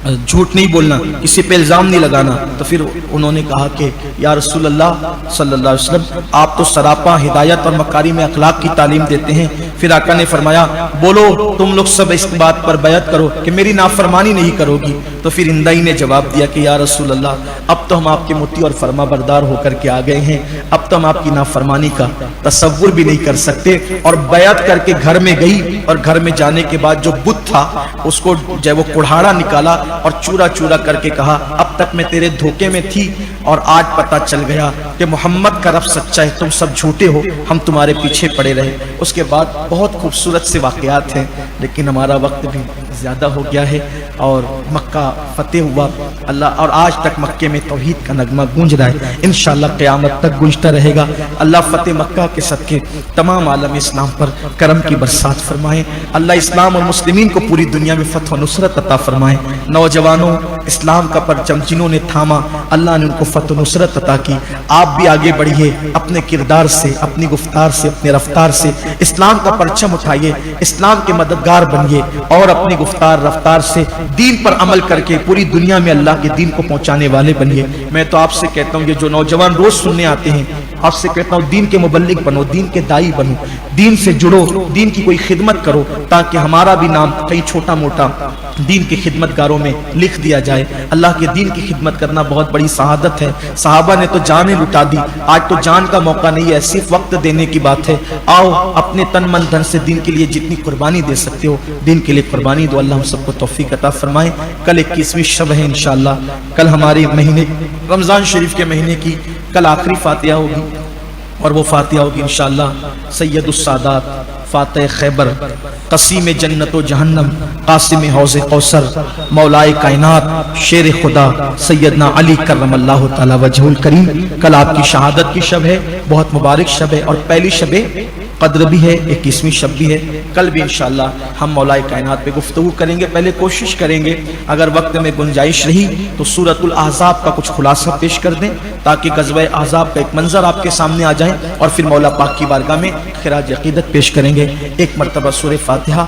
جھوٹ نہیں بولنا, کسی پہ الزام نہیں لگانا. تو پھر انہوں نے کہا کہ یا رسول اللہ صلی اللہ علیہ وسلم آپ تو سراپا ہدایت اور مکارم اخلاق کی تعلیم دیتے ہیں. پھر آقا نے فرمایا بولو تم لوگ سب اس بات پر بیعت کرو کہ میری نافرمانی نہیں کرو گی. تو پھر ہندائی نے جواب دیا کہ یا رسول اللہ اب تو ہم آپ کے مطیع اور فرما بردار ہو کر کے آ گئے ہیں, اب تو ہم آپ کی نافرمانی کا تصور بھی نہیں کر سکتے. اور بیعت کر کے گھر میں گئی اور گھر میں جانے کے بعد جو بت تھا اس کو جب وہ کڑھاڑا نکالا اور چورا چورا کر کے کہا اب تک میں تیرے دھوکے میں تھی, اور آج پتہ چل گیا کہ محمد کا رب سچا ہے، تم سب جھوٹے ہو، ہم تمہارے پیچھے پڑے رہے۔ اس کے بعد بہت خوبصورت سے واقعات ہیں، لیکن ہمارا وقت بھی زیادہ ہو گیا ہے اور مکہ فتح ہوا اللہ، اور آج تک مکے میں توحید کا نغمہ گونج رہا ہے، انشاءاللہ قیامت تک گونجتا رہے گا۔ اللہ فتح مکہ کے صدقے تمام عالم اسلام پر کرم کی برسات فرمائے، اللہ اسلام اور مسلمین کو پوری دنیا میں فتح و نصرت عطا فرمائے۔ نوجوانوں، اسلام کا پرچم جنہوں نے تھاما اللہ نے ان کو فتح و نصرت عطا کی۔ آپ بھی آگے بڑھیے، اپنے کردار سے، اپنی گفتار سے، اپنے رفتار سے اسلام کا پرچم اٹھائیے، اسلام کے مددگار بنیے اور اپنی گفتار رفتار سے دین پر عمل کر کے پوری دنیا میں اللہ کے دین کو پہنچانے والے بنیے۔ میں تو آپ سے کہتا ہوں، یہ جو نوجوان روز سننے آتے ہیں، آپ سے کہتا ہوں دین کے مبلغ بنو، دین کے دائی بنو، دین سے جڑو، دین کی کوئی خدمت کرو تاکہ ہمارا بھی نام کہیں چھوٹا موٹا دین کے خدمت گاروں میں لکھ دیا جائے۔ اللہ کے دین کی خدمت کرنا بہت بڑی سعادت ہے۔ صحابہ نے تو جانیں لٹا دی، آج تو جان کا موقع نہیں ہے، صرف وقت دینے کی بات ہے۔ آؤ اپنے تن من دھن سے دین کے لیے جتنی قربانی دے سکتے ہو دین کے لیے قربانی دو۔ اللہ ہم سب کو توفیق عطا فرمائے۔ کل 21ویں شب ہے انشاءاللہ، کل ہمارے مہینے رمضان شریف کے مہینے کی کل آخری فاتحہ ہوگی، اور وہ فاتحہ ہوگی انشاءاللہ سید السادات، فاتح خیبر، قسیم جنت و جہنم، قاسم حوض کوثر، مولائے کائنات، شیر خدا سیدنا علی کرم اللہ تعالی وجہ الکریم۔ کل آپ کی شہادت کی شب ہے، بہت مبارک شب ہے، اور پہلی شب قدر بھی ہے، 21ویں شب بھی ہے۔ کل بھی انشاءاللہ ہم مولائے کائنات پہ گفتگو کریں گے۔ پہلے کوشش کریں گے اگر وقت میں گنجائش رہی تو سورۃ الاحزاب کا کچھ خلاصہ پیش کر دیں تاکہ غزوہ احزاب کا ایک منظر آپ کے سامنے آ جائے، اور پھر مولا پاک کی بارگاہ میں خراج عقیدت پیش کریں گے۔ ایک مرتبہ سورہ فاتحہ